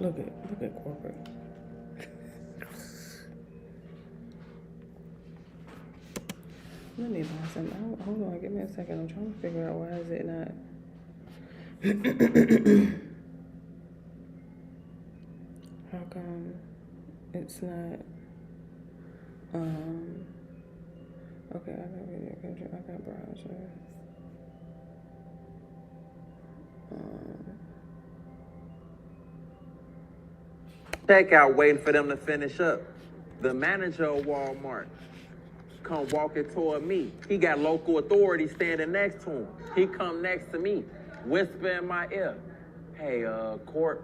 Look at corporate. Let me buy some. Hold on, give me a second. I'm trying to figure out why is it not. How come it's not? Okay, I got video capture. I got browser. Checkout waiting for them to finish up. The manager of Walmart come walking toward me. He got local authority standing next to him. He come next to me, whisper in my ear, "Hey, Court,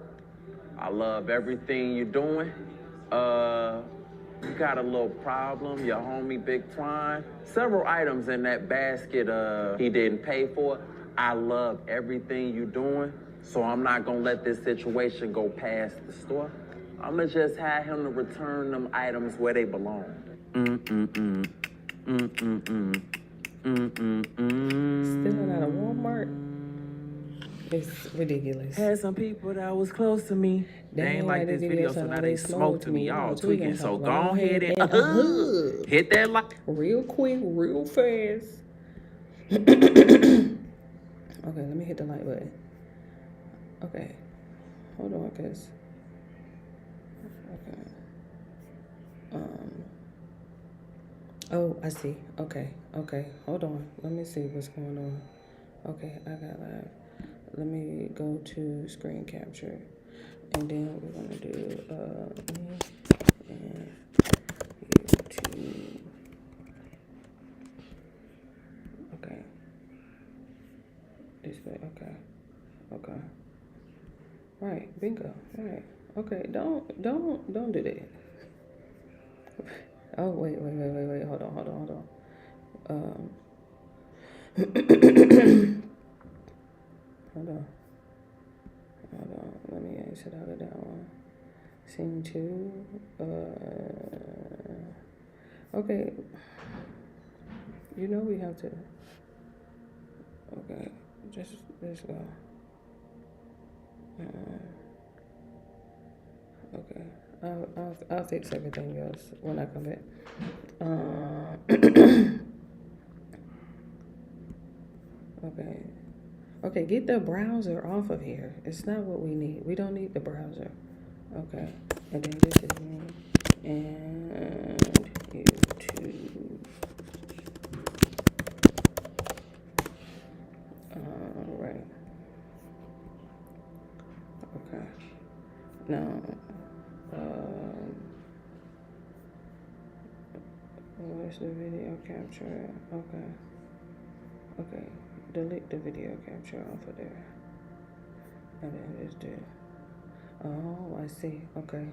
I love everything you're doing. You got a little problem, your homie Big Twine. Several items in that basket he didn't pay for. I love everything you're doing, so I'm not gonna let this situation go past the store. I'ma just have him to return them items where they belong." Stealing out of Walmart. It's ridiculous. Had some people that was close to me. They ain't like this video, so now they smoked me. Y'all tweaking, so go ahead and hit that like. Real quick, real fast. Okay, let me hit the like button. Okay, hold on, cause. Okay. Oh, I see. Okay. Hold on. Let me see what's going on. Okay, I got live. Let me go to screen capture, and then we're gonna do and YouTube. Okay. This way. Okay. Right. Bingo. Right. Okay. Don't do that. Oh wait. Hold on. Hold on. Let me exit out of that one. Scene 2. Okay. You know we have to. Okay. Just go. Okay. I'll fix everything else when I come back. Okay, get the browser off of here. It's not what we need. We don't need the browser. Okay, and then this is me and YouTube. Right. Okay. Now, where's the video capture? Okay. Delete the video capture off of there. And then just do. Oh, I see. Okay.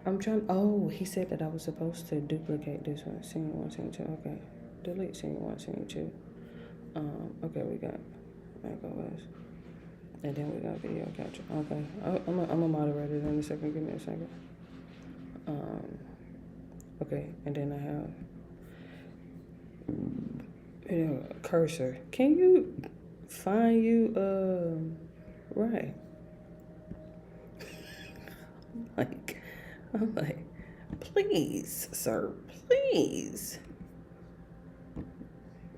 I'm trying. Oh, he said that I was supposed to duplicate this one. Scene 1, scene 2. Okay. Delete scene 1, scene 2. Okay, we got macOS. And then we got video capture. Okay. I'm a moderator in a second. Give me a second. Okay, and then I have cursor. Can you find you right? I'm like, please, sir, please.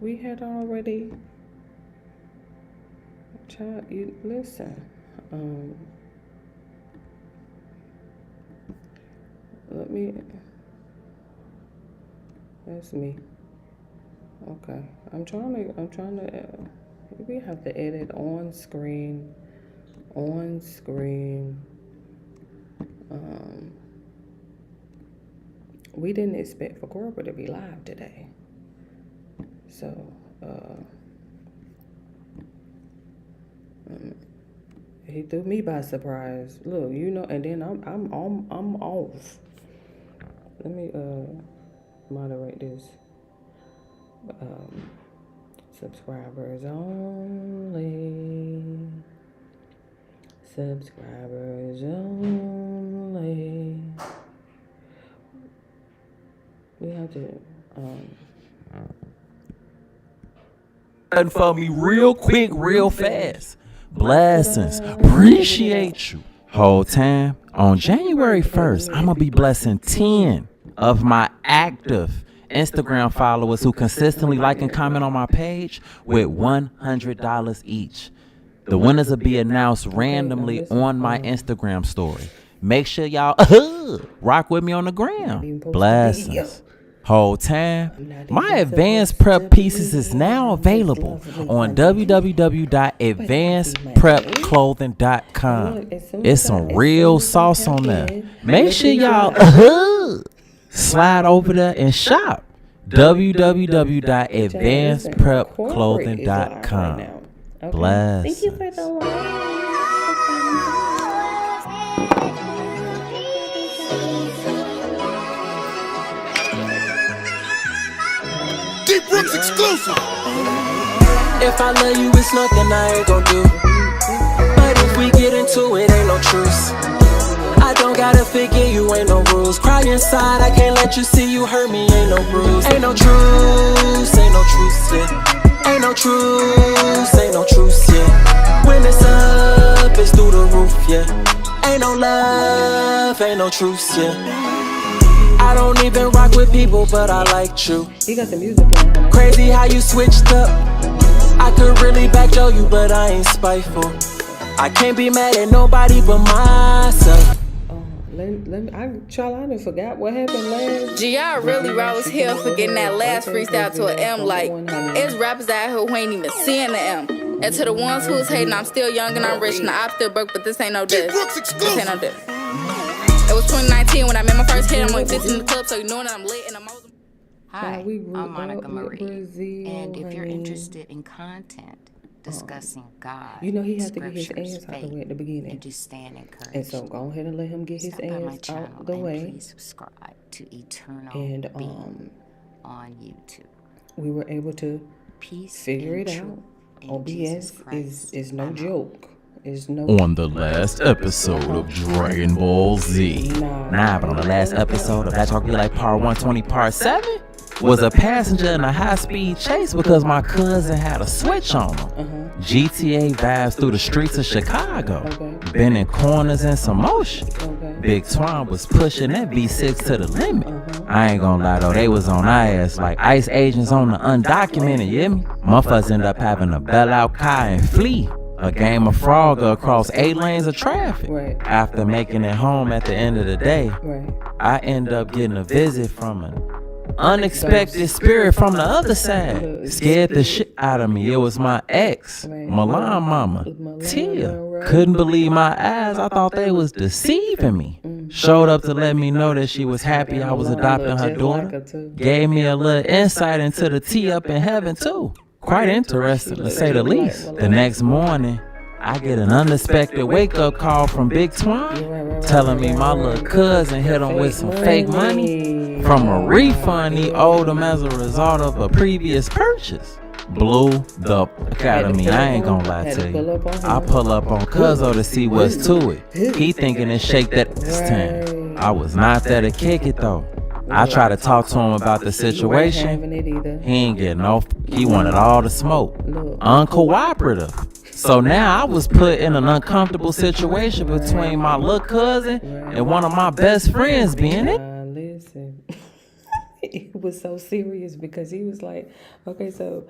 We had already. Child, you listen. Let me. That's me. Okay, I'm trying to. We have to edit on screen. We didn't expect for Cobra to be live today, so he threw me by surprise. Look, and then I'm off. Let me moderate this. Subscribers only. We have to Done for me real quick, real fast. Blessings. Appreciate you. Whole time on January 1st, I'm gonna be blessing 10 of my active Instagram followers who consistently like and comment on my page with $100 each. The winners will be announced randomly on my Instagram story. Make sure y'all rock with me on the gram. Blessings. Whole time, my advanced prep pieces is now available on www.advancedprepclothing.com. It's some real sauce on there. Make sure y'all slide over there and shop. www.advancedprepclothing.com. Bless. Thank you for the love. D Brooks exclusive. If I love you, it's nothing I ain't gon' do. But if we get into it, ain't no truce. I don't gotta forget you, ain't no rules. Cry inside, I can't let you see you hurt me, ain't no bruise. Ain't no truce, ain't no truce, yeah. Ain't no truce, ain't no truce, yeah. When it's up, it's through the roof, yeah. Ain't no love, ain't no truce, yeah. I don't even rock with people, but I like you. You got the music playing. Crazy how you switched up. I could really back Joe you, but I ain't spiteful. I can't be mad at nobody but myself. Charlie, I done forgot what happened last. G.I. really rose here for getting that last freestyle to an M. Like, it's rappers out here who ain't even seeing the M. And to the ones who's hating, I'm still young and I'm rich. Now I'm still broke, but this ain't no diss. This ain't no diss. It was 2019 when I made my first hit. I'm only 15 in the club, so you know that I'm lit and I'm over. Hi, I'm Monica Marie, and if you're interested in content discussing God, you know he had to get his scriptures, ass out the faith, way at the beginning. and just stand encouraged. And so go ahead and let him get his Stop by my ass channel out the and way. please subscribe to Eternal And Being on YouTube. we were able to Peace figure and it truth out. in OBS Jesus Christ. is no joke. Is no On the last episode of Dragon Ball Z. Nah, but on the last episode of That Talk Be Like Part 120 Part 7 was a passenger in a high-speed chase because my cousin had a switch on him. GTA vibes through the streets of Chicago. Bending corners in some motion. Big Twan was pushing that V6 to the limit. I ain't gonna lie though, they was on our ass like ICE agents on the undocumented, you hear me? Motherfuckers end up having to bail out car and flee. A game of Frogger across 8 lanes of traffic. Right. After making it home at the end of the day, right. I end up getting a visit from an unexpected spirit from the other side. Scared the shit out of me. It was my ex, Milan mama, Tia. Couldn't believe my eyes. I thought they was deceiving me. Showed up to let me know that she was happy I was adopting her daughter. Gave me a little insight into the tea up in heaven too. Quite interesting, to say the least. The next morning, I get an unexpected wake-up call from Big Twan telling me my little cousin hit him with some fake money from a refund he owed him as a result of a previous purchase. Blew the fuck out of me, I ain't gonna lie to you. I pull up on Cuzzo to see what's to it. He thinking it's shake that this time. I was not there to kick it though. I tried to talk to him about the situation. He ain't getting no. He wanted all the smoke. Uncooperative. So now I was put in an uncomfortable situation between my little cousin and one of my best friends being it. Listen. It was so serious because he was like, okay, so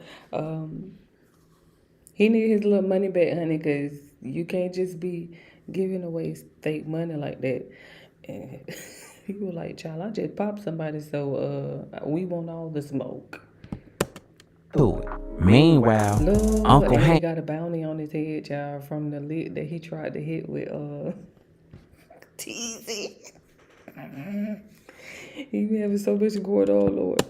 he needed his little money back, honey, because you can't just be giving away fake money like that. And he was like, child, I just popped somebody, so we want all the smoke. Meanwhile, Lord, Uncle and he Hank got a bounty on his head, child, from the lick that he tried to hit with Teasy. He be having so much going on, Lord.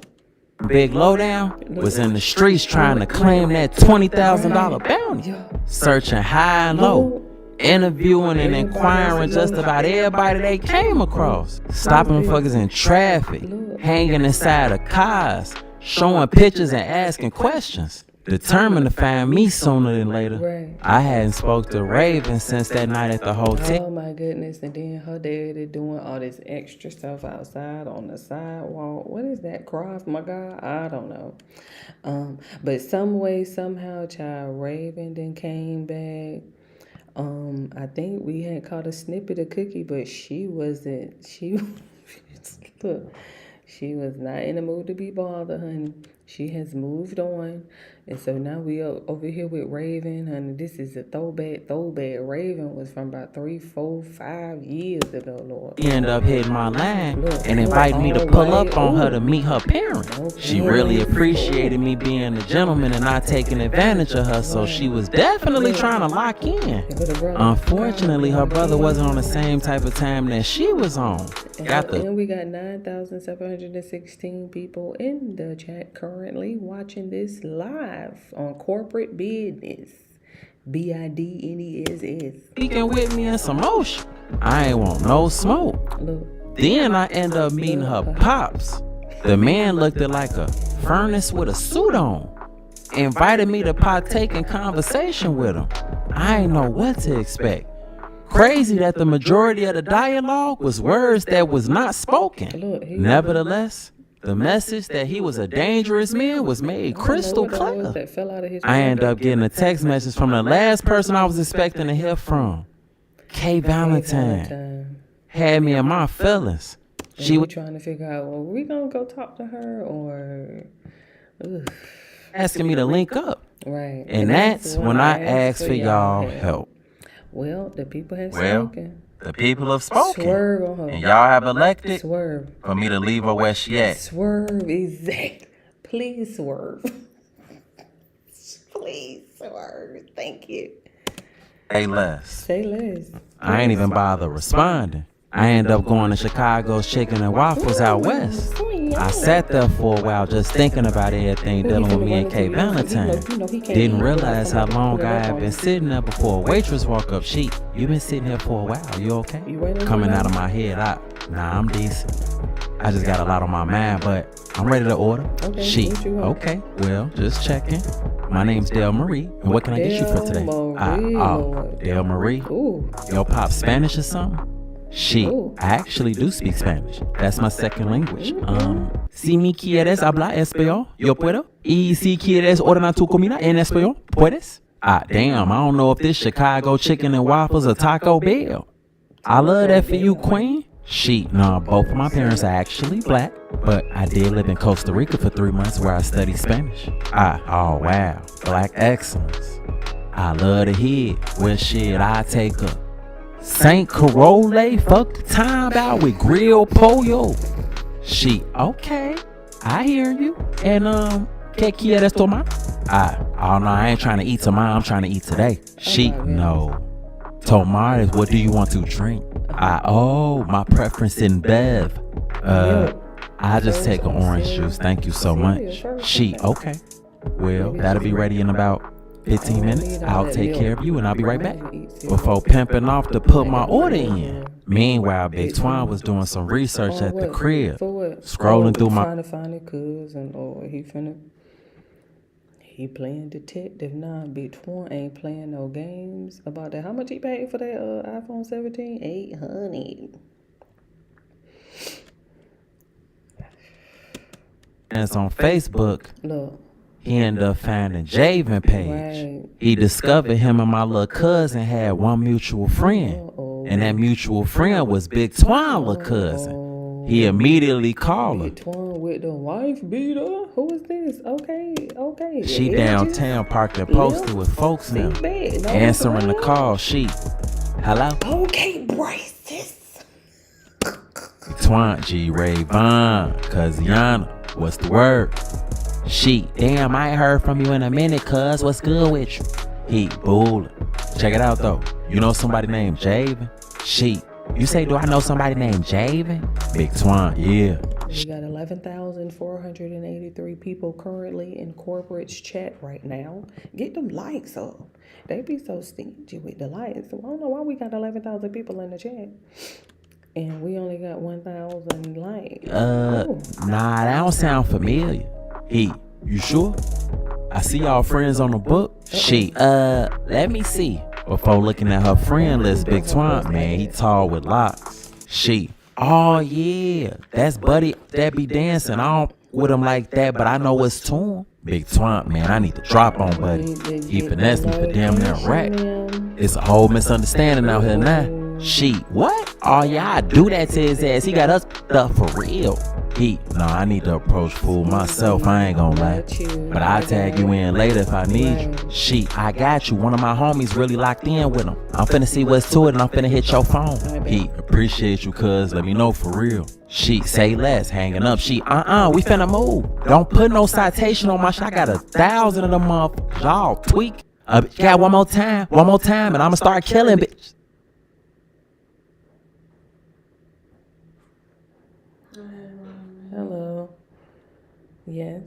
Big Lowdown was in the streets trying to claim that $20,000 bounty. Searching high and low. Interviewing and inquiring just about everybody they came across. Stopping fuckers in traffic. Hanging inside of cars. Showing pictures and asking questions. Determined to find me sooner than later. Right. I hadn't spoke to Raven since that night at the hotel. Oh my goodness. And then her daddy doing all this extra stuff outside on the sidewalk. What is that? Krav Maga? I don't know. But some way, somehow, child, Raven then came back. I think we had caught a snippet of Cookie, but she wasn't. Look, she was not in the mood to be bothered, honey. She has moved on. And so now we are over here with Raven, honey. This is a throwback. Raven was from about 3, 4, 5 years ago, Lord. He ended up hitting my line and invited me to pull up on her to meet her parents. She really appreciated me being a gentleman and not taking advantage of her, so she was definitely trying to lock in. Unfortunately, her brother wasn't on the same type of time that she was on. And we got 9,716 people in the chat currently watching this live on Corporate Business. BIDNESS. Speaking with me in some motion. I ain't want no smoke. Then I end up meeting her pops. The man looked like a furnace with a suit on. Invited me to partake in conversation with him. I ain't know what to expect. Crazy that the majority of the dialogue was words that was not spoken. Nevertheless, the message that he was a dangerous man was made crystal clear. I ended up getting a text message from the last person I was expecting to hear from. K Valentine. Had me in my feelings. She was trying to figure out, well, we gonna go talk to her or asking me to link up. Right. And that's when I asked for y'all help. Well, the people have spoken. The people have spoken. Swerve on her. And y'all have elected Swerve. for me to leave her where she at. Swerve, exactly. Please swerve. Please swerve. Thank you. Say less. Say less. I ain't even bother responding. I ended up going to Chicago's Chicken and Waffles out west. I sat there for a while just thinking about everything dealing with me and K Valentine. Didn't realize how long I had been sitting there before a waitress walked up. You been sitting here for a while, you okay? Coming out of my head, nah, I'm decent. I just got a lot on my mind, but I'm ready to order. Okay, well, just checking. My name's Del Marie, and what can I get you for today? Del Marie. Your pop Spanish or something? I actually do speak Spanish. That's my second language. Si me quieres hablar español, yo puedo. Y si quieres ordenar tu comida en español, puedes. Damn, I don't know if this Chicago Chicken and Waffles or Taco Bell. I love that for you, queen. Nah, both of my parents are actually black, but I did live in Costa Rica for 3 months where I studied Spanish. Oh wow, black excellence. I love to hear. Well, I take her. Saint Carole, fuck the time out with grilled pollo. Okay, I hear you. And ¿qué quieres tomar? Oh no, I ain't trying to eat tomorrow, I'm trying to eat today. No. Tomar is what do you want to drink? My preference in Bev. I just take an orange juice, thank you so much. Okay. Well, that'll be ready in about 15 minutes. I'll take care of you and I'll be right back. Before pimping off to put my order in. Meanwhile, Big Twan was doing some research at the crib. Scrolling through my... Trying to find a cousin or he playing detective. Nah, Big Twan ain't playing no games about that. How much he paid for that iPhone 17? $800. And it's on Facebook. Look. He ended up finding Javen page. Right. He discovered him and my little cousin had one mutual friend. And that mutual friend was Big Twan little cousin. He immediately called her. Big Twan with the wife beater? Who is this? Okay. She downtown parked and posted with folks now. Answering the call, hello? Okay, racist. Twan G. Ray Vaughn, Cousiana, what's the word? Damn, I ain't heard from you in a minute, cuz. What's good with you? He bullin'. Check it out, though. You know somebody named Javen? You say, do I know somebody named Javen? Big Twan, yeah. We got 11,483 people currently in Corporate's chat right now. Get them likes up. They be so stingy with the likes. So I don't know why we got 11,000 people in the chat. And we only got 1,000 likes. Nah, that don't sound familiar. You sure? I see y'all friends on the book. Let me see. Before looking at her friend list, Big Twan, man, he tall with locks. Oh yeah, that's Buddy that be dancing. I with him like that, but I know it's to him. Big Twomp, man, I need to drop on buddy. He finessed me for damn near rack. It's a whole misunderstanding out here now. What? Oh yeah, I do that to his ass. He got us stuff for real. I need to approach fool myself, I ain't gonna lie. But I'll tag you in later if I need you. I got you. One of my homies really locked in with him. I'm finna see what's to it and I'm finna hit your phone. Appreciate you, cuz. Let me know for real. Say less. Hanging up. We finna move. Don't put no citation on my shit. I got 1,000 of them motherfuckers. Y'all tweak. Got one more time, and I'ma start killing bitch. Hello. Yes.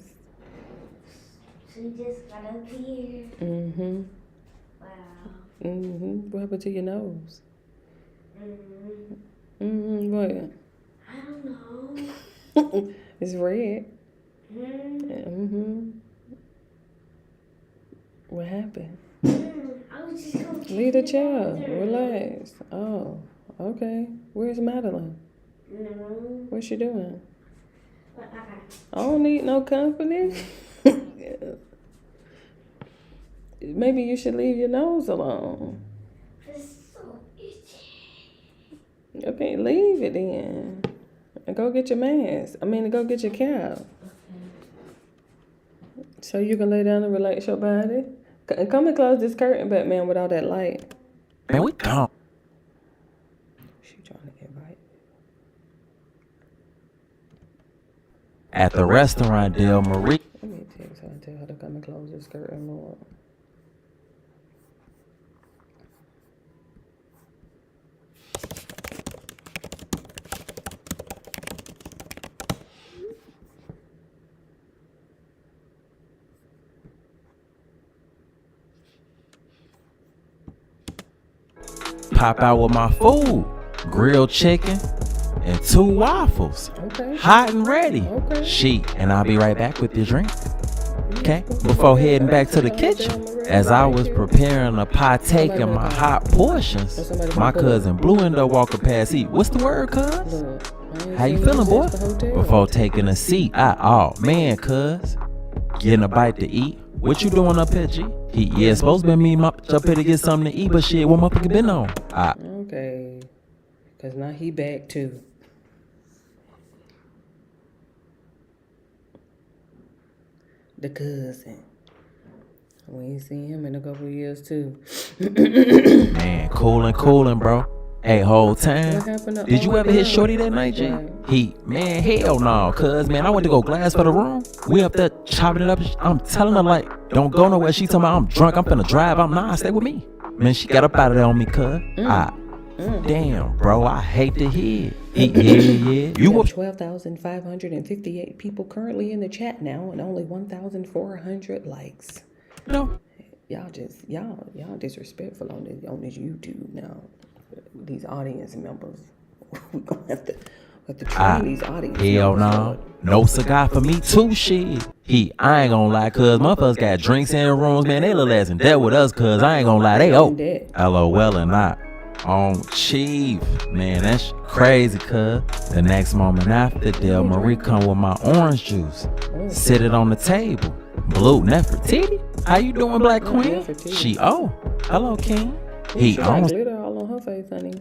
She just got up here. Mm-hmm. Wow. Mm-hmm. What happened to your nose? Mm-hmm. Mm-hmm. What? I don't know. It's red. Mm-hmm. Mm-hmm. What happened? I was just gonna Leave the chair. Relax. Oh, okay. Where's Madeline? in the room. What's she doing? But I don't need no company. Maybe you should leave your nose alone. it's so itchy. Okay, leave it then. And go get your mask. Go get your cap. So you can lay down and relax your body. Come and close this curtain, Batman, with all that light. Man, we gone. She trying to get right. At the restaurant, Del Marie. Let me text her and tell her to come and close this curtain, Lord. Pop out with my food. Grilled chicken and 2 waffles. Okay. Hot and ready. Okay. And I'll be right back with your drink. Okay? Before heading back to the kitchen, as I was preparing to partake in my hot portions, my cousin Blue Window walking past. What's the word, cuz? How you feeling, boy? Before taking a seat, man, cuz. Getting a bite to eat. What you doing up here, G? Supposed to be me up here to get something to eat, but shit, what motherfucker been on? Okay. Cause now he back too. The cousin. We ain't seen him in a couple of years too. Man, coolin', bro. Hey, whole time. Did you ever hit Shorty that night, G? Man, hell no, cuz, man, I went to go glass for the room. We up there chopping it up. I'm telling her, like, don't go nowhere. She talking about I'm drunk, I'm finna drive. Stay with me. Man, she got up out of there on me, cuz. Damn, bro, I hate to hear it. Yeah. You have 12,558 people currently in the chat now and only 1,400 likes. No. Y'all disrespectful on this YouTube now. These audience members. We're gonna have to train these audience hell members. No cigar for me too, shit. I ain't gonna lie, cuz motherfuckers got drinks in the rooms, man. They little ass in debt with us, cuz I ain't gonna lie, they owe. LOL and not. On Chief, man, that's crazy, cuz. The next moment after, Del Marie come with my orange juice. Sit it on the table. Blue Nefertiti. How you doing, Black Queen? Hello, King. She got glitter all on her face, honey.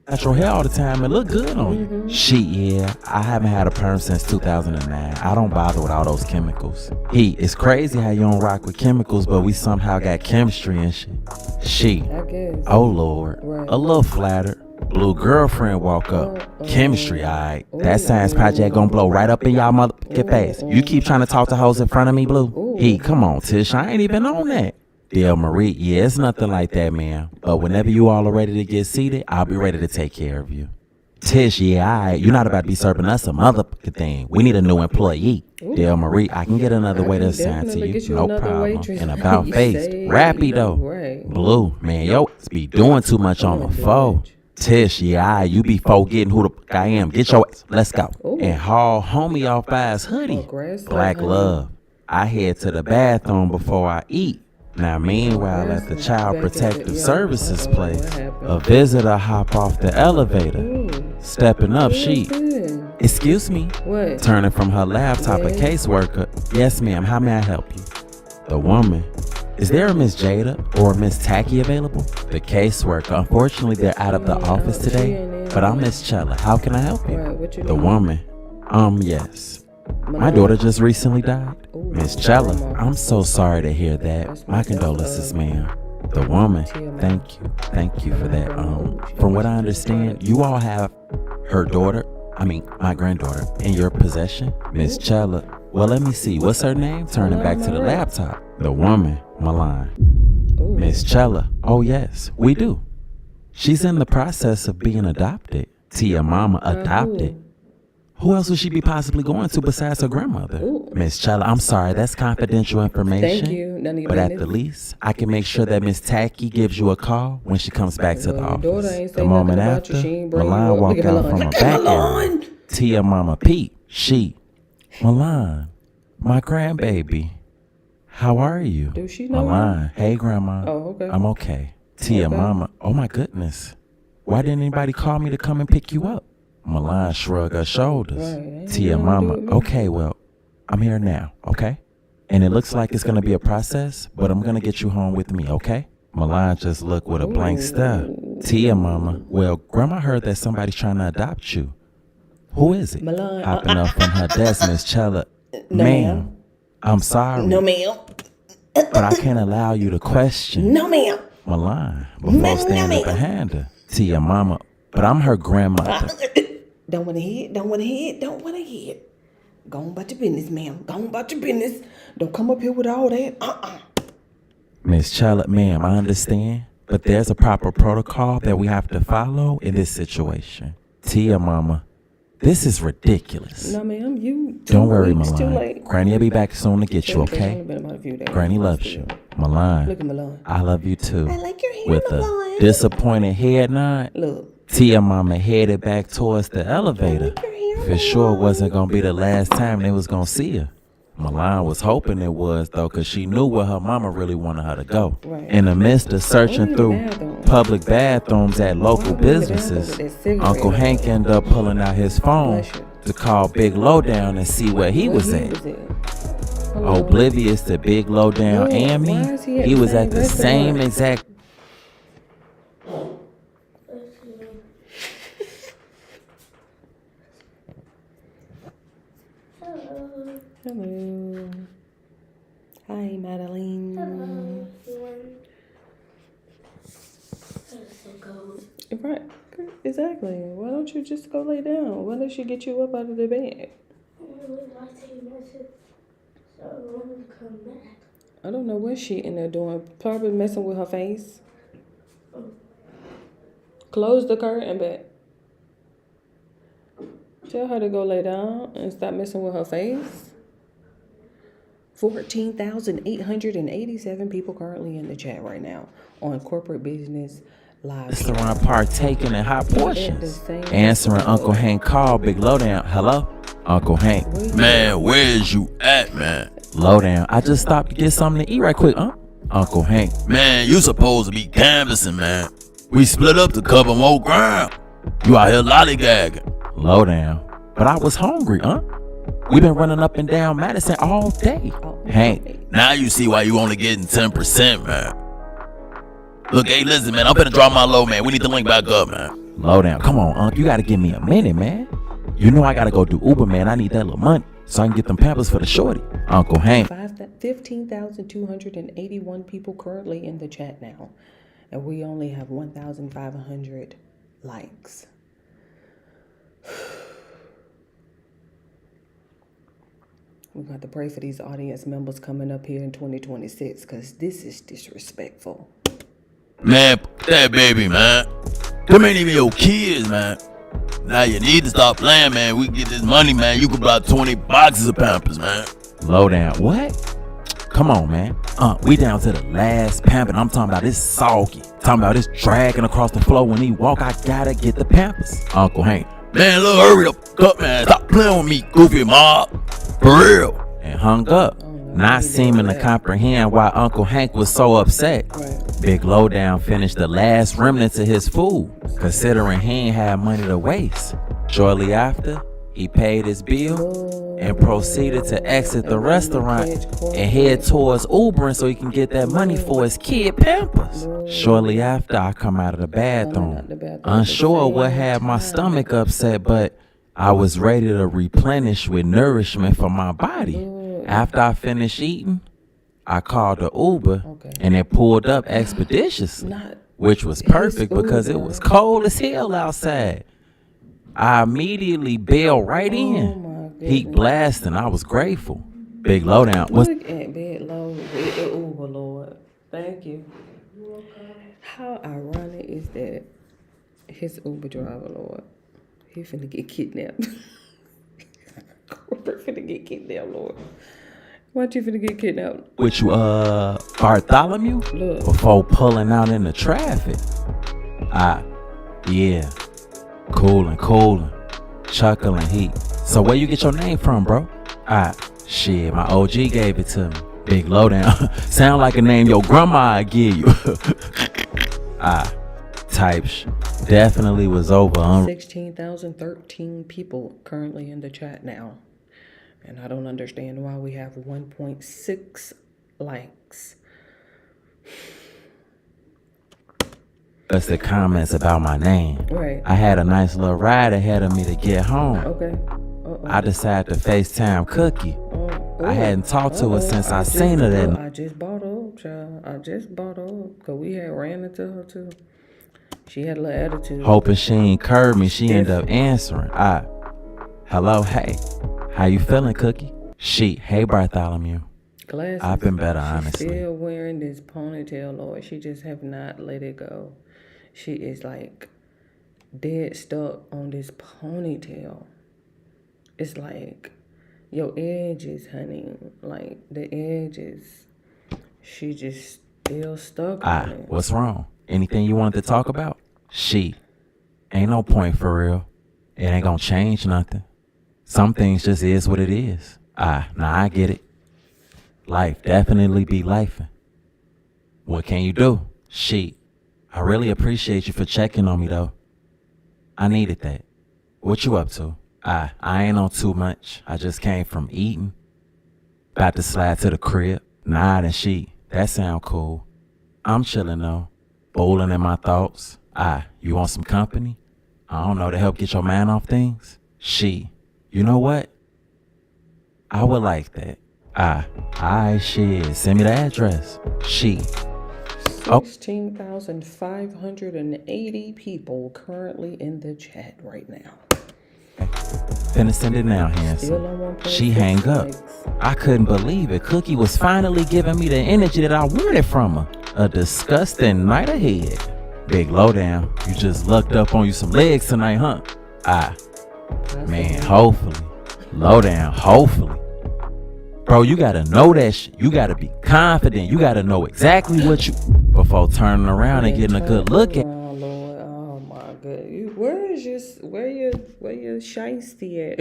Natural hair all the time. It look good on you. I haven't had a perm since 2009. I don't bother with all those chemicals. It's crazy how you don't rock with chemicals, but we somehow got chemistry and shit. I guess. Oh Lord, a little flattered. Blue girlfriend walk up. Chemistry, alright. That science project gonna blow right up in y'all motherfucking face. You keep trying to talk to hoes in front of me, Blue? Come on, Tish, I ain't even on that. Del Marie, it's nothing like that, man. But whenever you all are ready to get seated, I'll be ready to take care of you. Tish, alright. You're not about to be serving us a motherfucking thing. We need a new employee. Del Marie, I can get another waiter assigned to you. No problem. And about face, Rappy though. Blue, man, yo, be doing too much on the phone. Tish, you be forgetting who the fuck I am. Get your ass, let's go. And haul homie off by his hoodie. Black love. I head to the bathroom before I eat. Now, meanwhile, at the Child Protective Services place, a visitor hop off the elevator. Stepping up, Excuse me. What? Turning from her laptop, a caseworker. Yes, ma'am. How may I help you? The woman. Is there a Miss Jada or Miss Tacky available? The caseworker. Unfortunately, they're out of the office today, but I'm Miss Chella. How can I help you? The woman. Yes. My daughter just recently died. Miss Chella. I'm so sorry to hear that. My condolences, ma'am. The woman. Thank you. Thank you for that. From what I understand, you all have her daughter, my granddaughter, in your possession. Miss Chella. Well, let me see. What's her name? Turning back to the laptop. The woman. Milan. Miss Chella. Oh, yes, we do. She's in the process of being adopted. Tia Mama adopted. Who else would she be possibly going to besides her grandmother? Miss Chella, I'm sorry, that's confidential information. Thank you. None of your but at business. the least, I can make sure that Miss Tacky gives you a call when she comes back to the Your daughter ain't office. say The moment nothing about you. after, She ain't bring you Milan up. walked Look at out Milan. from a Look at back Milan. area. Tia Mama Pete, Milan, my grandbaby. How are you? Do she know Milan, hey grandma. Oh, okay. I'm okay. Tia Okay. Mama, oh my goodness. Why didn't anybody call me to come and pick you up? Milan shrugged her shoulders. Right. Tia Mama, okay, well, I'm here now, okay? And it looks like it's gonna be a process, but I'm gonna get you home with me, okay? Milan just looked with a blank stare. Tia Mama, well, grandma heard that somebody's trying to adopt you. Who is it? Milan, Hopping up from her desk, Miss Chella. No, Ma'am, I'm sorry, No, ma'am. but I can't allow you to question No, ma'am. Milan before standing behind her. Tia Mama, but I'm her grandmother. Don't want to hit. Don't want to hit. Don't want to hit. Go on about your business, ma'am. Go on about your business. Don't come up here with all that. Miss Chella, ma'am, I understand, but there's a proper protocol that we have to follow in this situation. Tia Mama, this is ridiculous. No, ma'am. You. Don't worry, It's too Milan. late. Granny will be back soon to get you, It's only okay? been about a few days. Granny loves you. Milan, Look at Milan. I love you too. I like your hair, With a Milan. disappointed head nod, Look. Tia Mama headed back towards the elevator. For sure it wasn't gonna be the last time they was gonna see her. Milan was hoping it was though, cause she knew where her mama really wanted her to go. Right. In the midst of searching Only through bathroom. public bathrooms at local Why would you in the businesses, bathroom with that cigarette? Uncle Hank ended up pulling out his phone Bless you. to call Big Lowdown and see where he was at. Oblivious to Big Lowdown Yeah, and why me, is he at he the was same at the restaurant? same exact. Hello. Hi, Madeline. Right. Exactly. Why don't you just go lay down? Why don't she get you up out of the bed? I don't know what she in there doing. Probably messing with her face. Close the curtain, but tell her to go lay down and stop messing with her face. 14,887 people currently in the chat right now on Corporate Business Live. Restaurant partaking in hot portions. the same Answering Uncle Hank call, Big Lowdown. Hello? Uncle Hank. Man, where's you at, man? Lowdown. I just stopped to get something to eat right quick, huh? Uncle Hank. Man, you supposed to be canvassing, man. We split up to cover more ground. You out here lollygagging. Lowdown. But I was hungry, huh? We been running up and down Madison all day. Hank. Now you see why you only getting 10%, man. Look, hey, listen, man, I'm finna drop my low, man. We need to link back up, man. Lowdown. Come on, Unc. You gotta give me a minute, man. You know I gotta go do Uber, man. I need that little money so I can get them Pampers for the shorty. Uncle Hank. 15,281 people currently in the chat now. And we only have 1,500 likes. We're going to have to pray for these audience members coming up here in 2026 because this is disrespectful. Man, that baby, man. Them ain't even your kids, man. Now you need to stop playing, man. We can get this money, man. You can buy 20 boxes of Pampers, man. Lowdown. What? Come on, man. We down to the last Pamper. I'm talking about this soggy. Talking about this dragging across the floor when he walk. I gotta get the Pampers. Uncle Hank. Man, look, hurry up, man. Stop playing with me, goofy mob. For real. And hung up. Not seeming to comprehend why Uncle Hank was so upset. Big Lowdown finished the last remnants of his food, considering he ain't had money to waste. Shortly after, He paid his bill and proceeded to exit the restaurant and head towards Ubering so he can get that money for his kid Pampers. Shortly after, I come out of the bathroom, unsure what had my stomach upset, but I was ready to replenish with nourishment for my body. After I finished eating, I called the Uber and it pulled up expeditiously, which was perfect because it was cold as hell outside. I immediately bailed right in. Heat blasting. I was grateful. Big Lowdown. Look at Big Low with the Uber, Lord. Thank you. How ironic is that his Uber driver, Lord? He finna get kidnapped. Corporate finna get kidnapped, Lord. Why you finna get kidnapped? With you, Bartholomew? Look. Before pulling out in the traffic. Yeah. Coolin', chuckling heat. So where you get your name from, bro? Shit, my OG gave it to me. Big Lowdown. Sound like a name your grandma would give you. Type shit. Definitely was over. 16,013 people currently in the chat now. And I don't understand why we have 1.6 likes. That's the comments about my name. Right. I had a nice little ride ahead of me to get home. Okay. I decided to FaceTime Cookie. I hadn't talked to her since I seen her that night. I just bought her up, child. I just bought her up because we had ran into her too. She had a little attitude. Hoping she ain't curved me, she ended up answering. Hello, hey. How you feeling, Cookie? Hey, Bartholomew. Glasses. I've been better, honestly. Still wearing this ponytail, Lord. She just have not let it go. She is like dead stuck on this ponytail. It's like your edges, honey. Like the edges. She just still stuck on it. What's wrong? Anything you wanted to talk about? Ain't no point for real. It ain't gonna change nothing. Some things just is what it is. Nah, I get it. Life definitely be lifing. What can you do? I really appreciate you for checking on me though. I needed that. What you up to? I ain't on too much. I just came from eating. About to slide to the crib. Nod and that sound cool. I'm chilling though. Bowling in my thoughts. You want some company? I don't know, to help get your mind off things? You know what? I would like that. Send me the address. 16,580 people currently in the chat right now. Finna send it now, handsome. She hang up. I couldn't believe it. Cookie was finally giving me the energy that I wanted from her. A disgusting night ahead. Big Lowdown, you just lucked up on you some legs tonight, huh? Man, hopefully. Lowdown, hopefully. Bro, you gotta know that shit. You gotta be confident. You gotta know exactly what you... Before turning around and getting a good look at... Oh, Lord. Oh, my God. Where your shiesty at?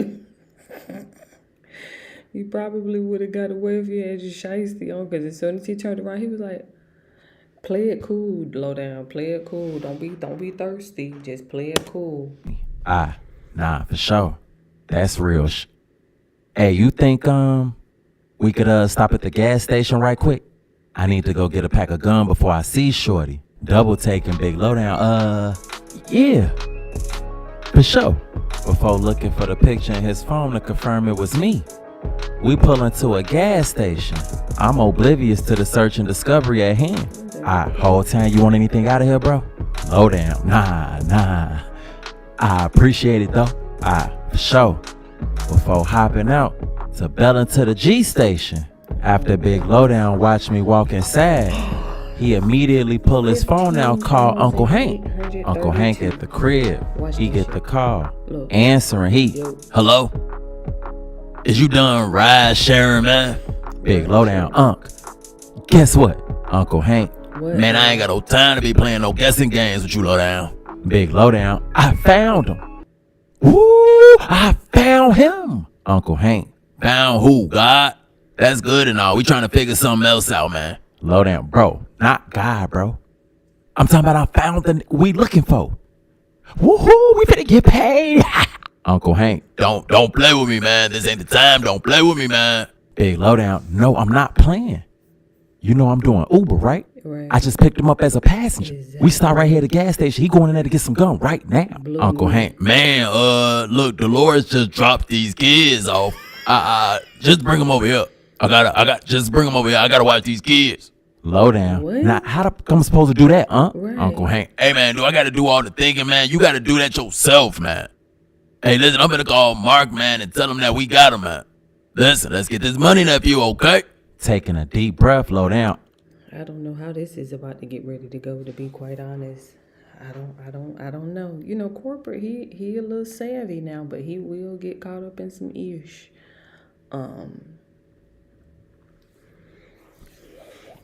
You probably would have got away if you had your shiesty on, because as soon as he turned around, he was like, play it cool, Lowdown. Play it cool. Don't be thirsty. Just play it cool. Nah, for sure. That's real shit. Hey, you think we could stop at the gas station right quick? I need to go get a pack of gum before I see Shorty. Double taking Big Lowdown. Yeah. For sure. Before looking for the picture in his phone to confirm it was me. We pull into a gas station. I'm oblivious to the search and discovery at hand. Whole time, you want anything out of here, bro? Lowdown. Nah. I appreciate it though. For sure. Before hopping out to bail into the G station. After Big Lowdown watched me walk inside, he immediately pulled his phone out, called Uncle Hank. Uncle Hank at the crib. He get the call. Answering, hello? Is you done ride sharing, man? Big Lowdown, Unc. Guess what, Uncle Hank? Man, I ain't got no time to be playing no guessing games with you, Lowdown. Big Lowdown, I found him. Woo! I found him, Uncle Hank. Found who, God? That's good and all. We trying to figure something else out, man. Lowdown, bro. Not God, bro. I'm talking about I found the we looking for. Woohoo! We finna get paid. Uncle Hank, Don't play with me, man. This ain't the time. Don't play with me, man. big lowdown. No, I'm not playing. You know I'm doing Uber, right? Right. I just picked him up as a passenger. We stop right here at the gas station. He going in there to get some gum right now. Uncle Hank, Man, look, Dolores just dropped these kids off. Just bring them over here. Just bring them over here. I gotta watch these kids. lowdown. What? Now, how the I'm supposed to do that, Right. Uncle Hank? Hey, man, do I gotta do all the thinking, man? You gotta do that yourself, man. Hey, listen, I'm gonna call Mark, man, and tell him that we got him, man. Listen, let's get this money, nephew, okay? Taking a deep breath, lowdown. I don't know how this is about to get ready to go, to be quite honest. I don't know. You know, corporate, he a little savvy now, but he will get caught up in some ish.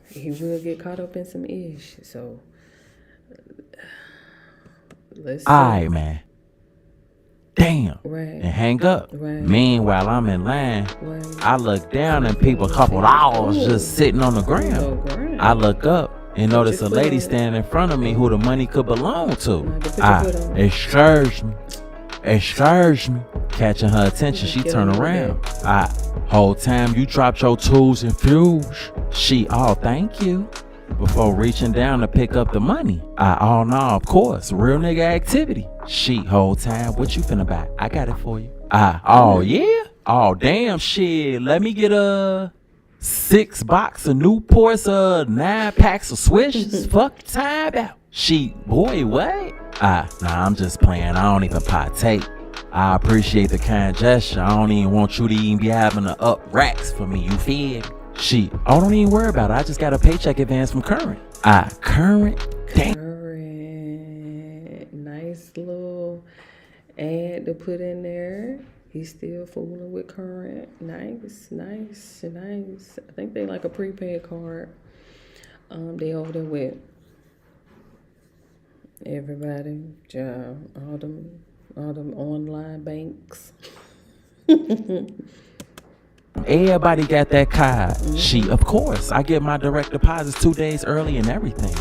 He will get caught up in some ish. So let's see. All right, man. Damn. Right. And hang up. Right. Meanwhile, I'm in line. Right. I look down and people, a couple hours just sitting on the ground. I look up and notice a lady standing in front of me who the money could belong to. Excuse me. Catching her attention, she turn around. Whole time you dropped your tools and fuels. She, oh, thank you. Before reaching down to pick up the money. Oh no, of course, real nigga activity. She, whole time, what you finna buy? I got it for you. Oh yeah? Oh damn, shit. Let me get a 6 box of Newports, 9 packs of Swishes. Fuck time out. She, boy, what? Nah, I'm just playing. I don't even partake. I appreciate the kind gesture. I don't even want you to even be having to up racks for me. You feel me? She, oh, don't even worry about it. I just got a paycheck advance from Current. Current? Damn. Current. Nice little ad to put in there. He's still fooling with Current. Nice. I think they like a prepaid card. They over there with everybody, all them online banks. Everybody got that card. She, of course. I get my direct deposits 2 days early and everything.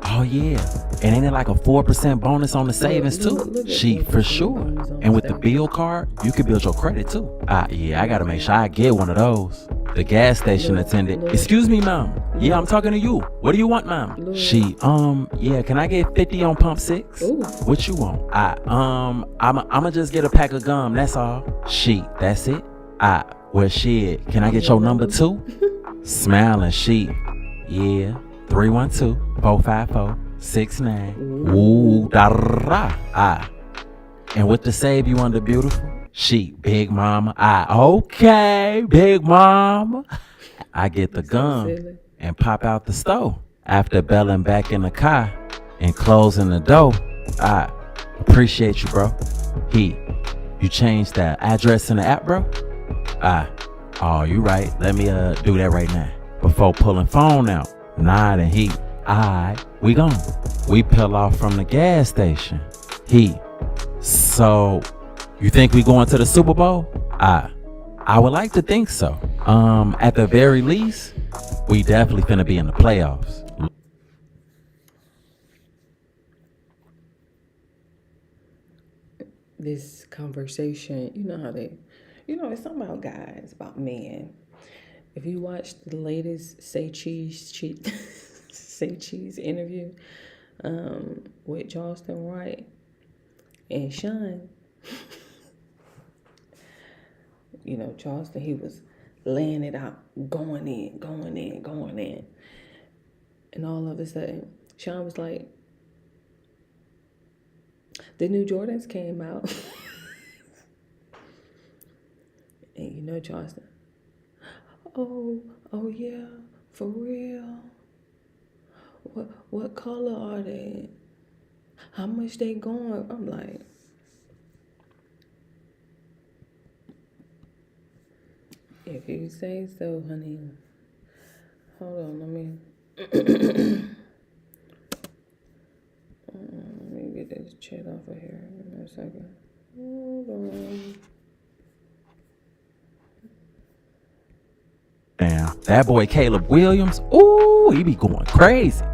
Oh yeah. And ain't it like a 4% bonus on the savings too? She, for sure. And with the bill card, you can build your credit too. Yeah, I gotta make sure I get one of those. The gas station attendant. Excuse me, ma'am. Yeah, I'm talking to you. What do you want, ma'am? She, yeah, can I get 50 on pump 6? Ooh. What you want? I'ma just get a pack of gum, that's all. She, that's it? Well, shit, can I get your number too? Smiling, she, yeah, 312-454-69. Ooh, da-da-da. And with the save you under beautiful, she, big mama. Okay, big mama. I get the gum and pop out the stove. After belling back in the car and closing the door, I appreciate you, bro. You changed the address in the app, bro? Oh, you right. Let me do that right now. Before pulling phone out. Nod and he. Alright, we gone. We peel off from the gas station. So, you think we going to the Super Bowl? I would like to think so. At the very least, we definitely finna be in the playoffs. This conversation, you know how they, it's something about guys, about men. If you watch the latest Say Cheese interview with Charleston White and Sean, Charleston, he was laying it out, going in. And all of a sudden, Sean was like, the new Jordans came out. And Charleston, oh yeah, for real? What color are they? How much they going? I'm like, if you say so, honey. Hold on, let me get this chat off of here in a second. Hold on. Damn, that boy Caleb Williams, ooh, he be going crazy.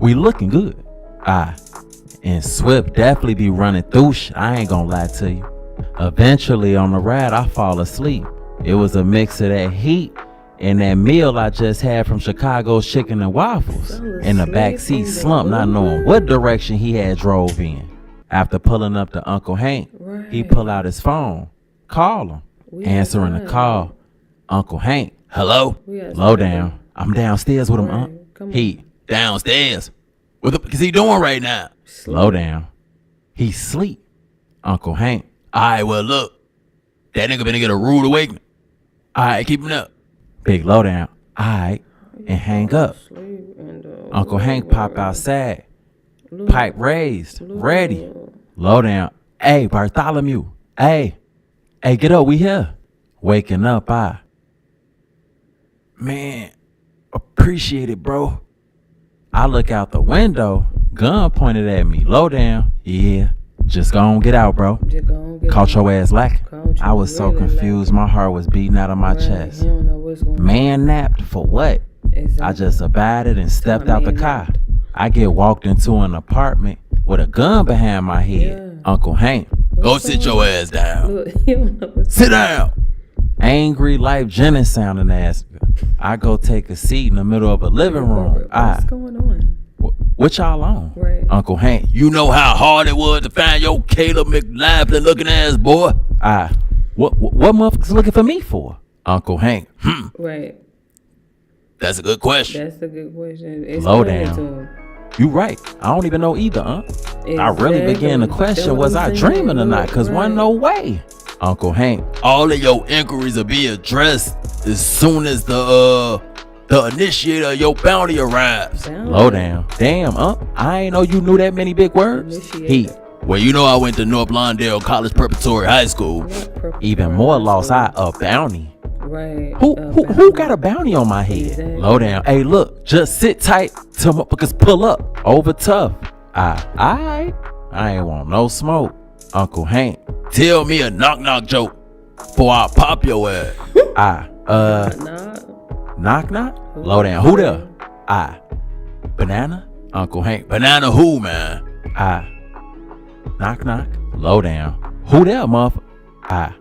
We looking good. And Swift definitely be running through shit. I ain't gonna lie to you. Eventually on the ride, I fall asleep. It was a mix of that heat and that meal I just had from Chicago's Chicken and Waffles. In the backseat slump, not knowing what direction he had drove in. After pulling up to Uncle Hank, he pull out his phone, call him, answering the call. Uncle Hank, hello? Low down. I'm downstairs with him, He Downstairs. What the fuck is he doing right now? Slow down. He sleep. Uncle Hank. Alright, well look. That nigga finna get a rude awakening. Alright, keep him up. Big Lowdown. Alright. And hang up. Uncle Hank pop outside. Pipe raised. Ready. Lowdown. Hey, Bartholomew. Hey, get up. We here. Waking up, Man, appreciate it, bro. I look out the window. Gun pointed at me. Lowdown. Yeah. Just go on, get out, bro. Caught your ass lacking. I was so confused. My heart was beating out of my chest. Man napped for what? I just abided and stepped out the car. I get walked into an apartment with a gun behind my head. Uncle Hank. Go sit your ass down. Sit down. Angry Life Jennings sounding ass. I go take a seat in the middle of a living room. What's going on? What y'all on? Right. Uncle Hank. You know how hard it was to find your Caleb McLaughlin looking ass boy? What motherfuckers looking for me for? Uncle Hank. Right. That's a good question. That's a good question. Low down. You right. I don't even know either, Exactly. I really began to question, was I dreaming or not? Cause wasn't no way. Uncle Hank. All of your inquiries will be addressed as soon as the initiator of your bounty arrives. Low down. Damn, I ain't know you knew that many big words. He. Well, you know I went to North Lawndale College Preparatory High School. Even more lost, a bounty. Right. Who got a bounty on my head? Exactly. Low down. Hey, look, just sit tight till motherfuckers pull up. Over tough. I ain't want no smoke. Uncle Hank. Tell me a knock joke before I pop your ass. Knock. Low down. Who there? Banana. Uncle Hank. Banana who, man? Knock. Low down. Who there, motherfucker?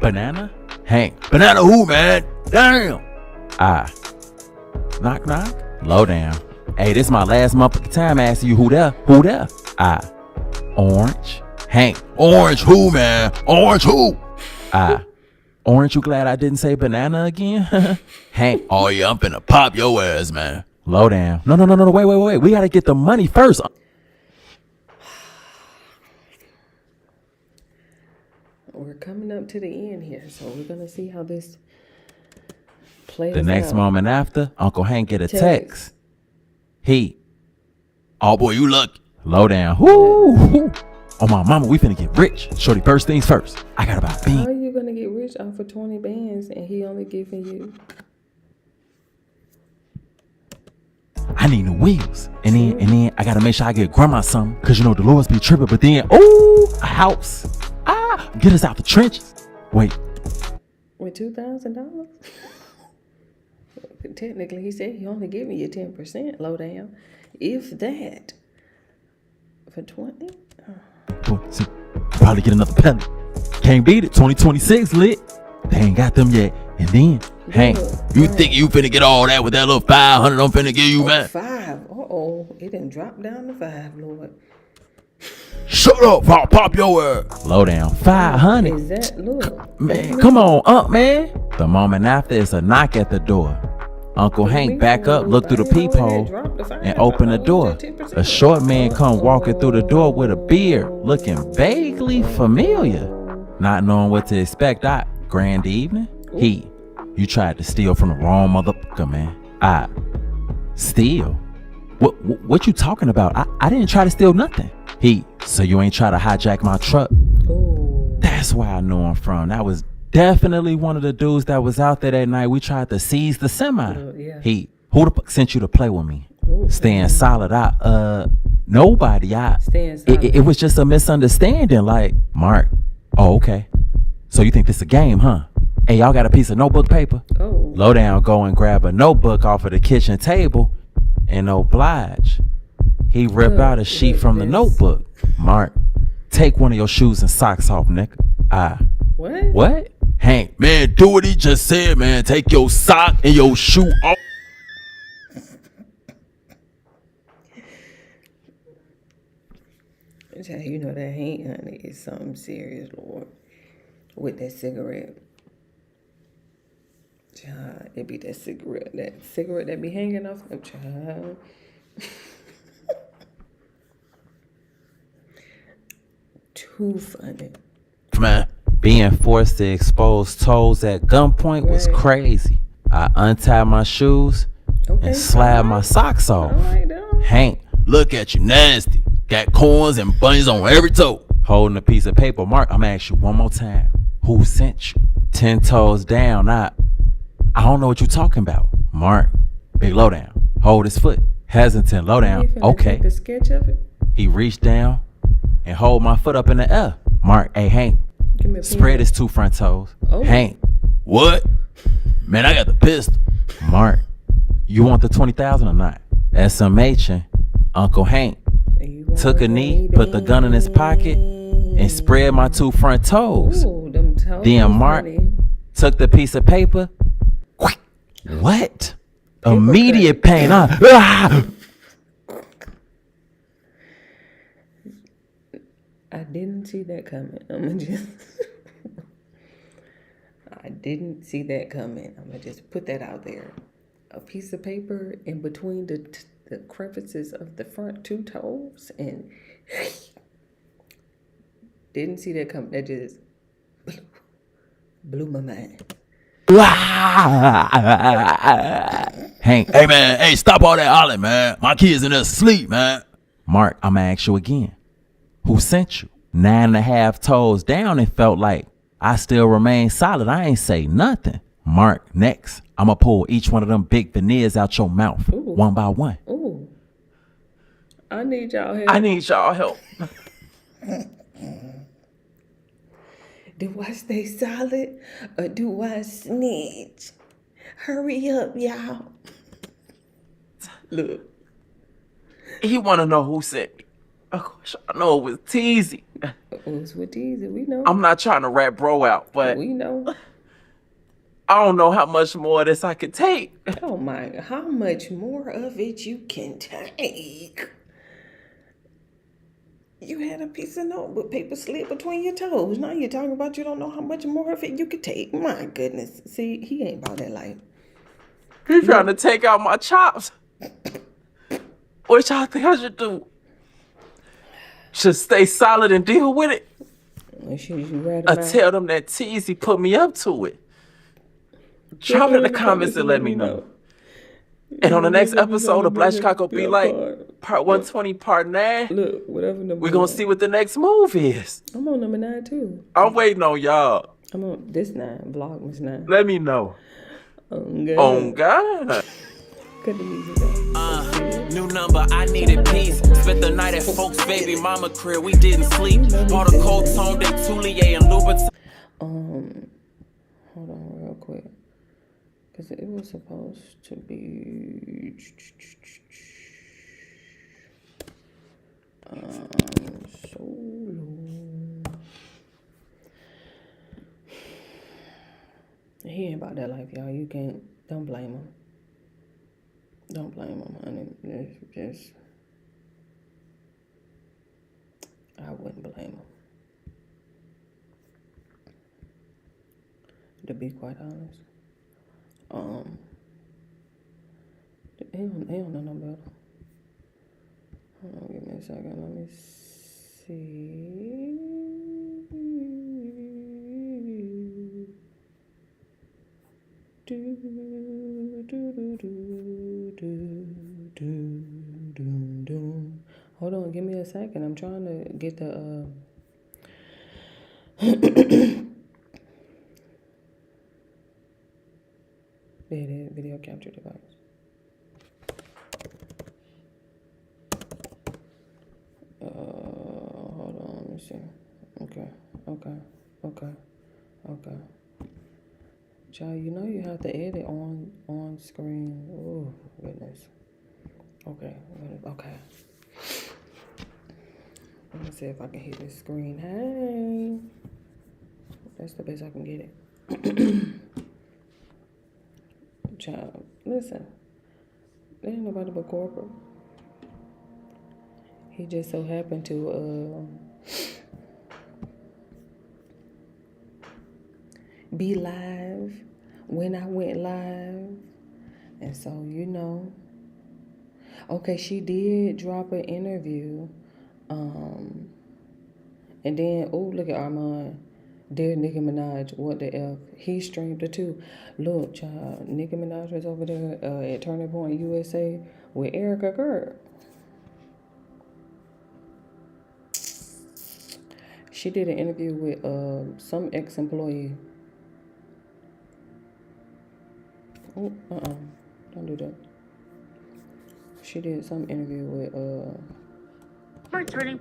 Banana. Hank. Banana who, man? Damn. Knock. Low down. Hey, this my last motherfucking time asking you who there? Orange. Hank. Orange who, man? Orange who? Orange, you glad I didn't say banana again? Hank. Oh yeah, I'm finna pop your ass, man. Low down. No, wait. We gotta get the money first. We're coming up to the end here, so we're gonna see how this plays out. The next moment after, Uncle Hank get a text. He. Oh boy, you lucky. Low down. Woo. Oh my mama, we finna get rich. Shorty, first things first. I gotta buy a bean. How are you gonna get rich off of 20 bands and he only giving you? I need new wheels. And then I gotta make sure I get grandma something. Cause you know Dolores be tripping, but then a house. Get us out the trenches. Wait. With $2,000? Technically, he said he only giving you 10%, low down. If that. For 20? Probably get another pellet. Can't beat it. 2026 lit. They ain't got them yet. And then, Hank. You think you finna get all that with that little 500 I'm finna give you, man? 5? It didn't drop down to 5, Lord. Shut up, I'll pop your ass. Low down. 500. Is that, look. Man, come on, man. The moment after, it's a knock at the door. Uncle Hank back up, look through the peephole, and open the door. A short man come walking through the door with a beard, looking vaguely familiar. Not knowing what to expect, grand evening? You tried to steal from the wrong motherfucker, man. Steal? What you talking about? I didn't try to steal nothing. So you ain't try to hijack my truck? That's where I know him from. That was definitely one of the dudes that was out there that night. We tried to seize the semi. Who the fuck sent you to play with me? Staying solid. Nobody. It was just a misunderstanding. Like, Mark. Oh, okay. So you think this a game, huh? Hey, y'all got a piece of notebook paper? Low down, go and grab a notebook off of the kitchen table and oblige. He ripped out a sheet from the notebook. Mark, take one of your shoes and socks off, nigga. What? What? Hank, Man, do what he just said, man. Take your sock and your shoe off. Child, you know that Hank, honey, is something serious, Lord. With that cigarette. Child, it be that cigarette that be hanging off him, child. Too funny. Man. being forced to expose toes at gunpoint was crazy. I untied my shoes and slapped my socks off. Hank, Look at you, nasty. Got corns and bunnies on every toe. holding a piece of paper. Mark, I'm gonna ask you one more time. Who sent you? 10 toes down. I don't know what you talking about. Mark, big lowdown. Hold his foot. Hesitant, lowdown. Okay. The sketch of it. He reached down and hold my foot up in the air. Mark, hey Hank, spread his 2 front toes. Hank, What? Man, I got the pistol. Mark, you want the 20,000 or not? SMH and Uncle Hank took a knee, put the gun in his pocket, and spread my 2 front toes. Ooh, them toes. Then Mark took the piece of paper. What? Immediate pain. I didn't see that coming. I didn't see that coming. I'm gonna just put that out there. A piece of paper in between the crevices of the front 2 toes, and didn't see that coming. That just blew my mind. Hank, Hey, man. Hey, stop all that hollering, man. My kids in there asleep, man. Mark, I'm gonna ask you again. Who sent you? 9.5 toes down and felt like I still remain solid. I ain't say nothing. Mark, next, I'ma pull each one of them big veneers out your mouth, one by one. Ooh. I need y'all help. Do I stay solid or do I snitch? Hurry up, y'all. Look. He want to know who sent me. Of course, I know it was Teasy. It was with Teasy, we know. I'm not trying to rat bro out, but We know. I don't know how much more of this I could take. Oh my, how much more of it you can take? You had a piece of notebook paper slid between your toes. Now you're talking about you don't know how much more of it you could take. My goodness. See, he ain't about that life. He's trying to take out my chops. What y'all think I should do? Should stay solid and deal with it? Or tell them that Teasy put me up to it? Drop it in the comments and let me know. And on the next episode of Black Chicago be like part 120, part 9. Look, whatever number. We're gonna see what the next move is. I'm on number 9 too. I'm waiting on y'all. I'm on this 9, Vlogmas 9. Let me know. Oh God. Cut the music off. New number, I needed peace. Spent the night at folks' baby mama crib. We didn't sleep. Bought a cold tone, that Toulier and Louboutin. Hold on real quick. Because it was supposed to be... so long. He ain't about that life, y'all. You can't... Don't blame him. Don't blame him, honey. It's just... I wouldn't blame him. To be quite honest. He don't know no better. Hold on, give me a second. Let me see. Hold on, give me a second. I'm trying to get the there it is, video capture device. Hold on, let me see. Okay. Child, you know you have to edit on screen. Oh, goodness. Okay. Let me see if I can hit this screen. Hey. That's the best I can get it. Child, listen. There ain't nobody but corporate. He just so happened to be live when I went live. And so, you know. Okay, she did drop an interview. And then, oh, look at Armand. Dear Nicki Minaj, what the F? He streamed it too. Look, child, Nicki Minaj was over there at Turning Point USA with Erica Kurt. She did an interview with some ex-employee. Oh, don't do that. She did some interview with Turning.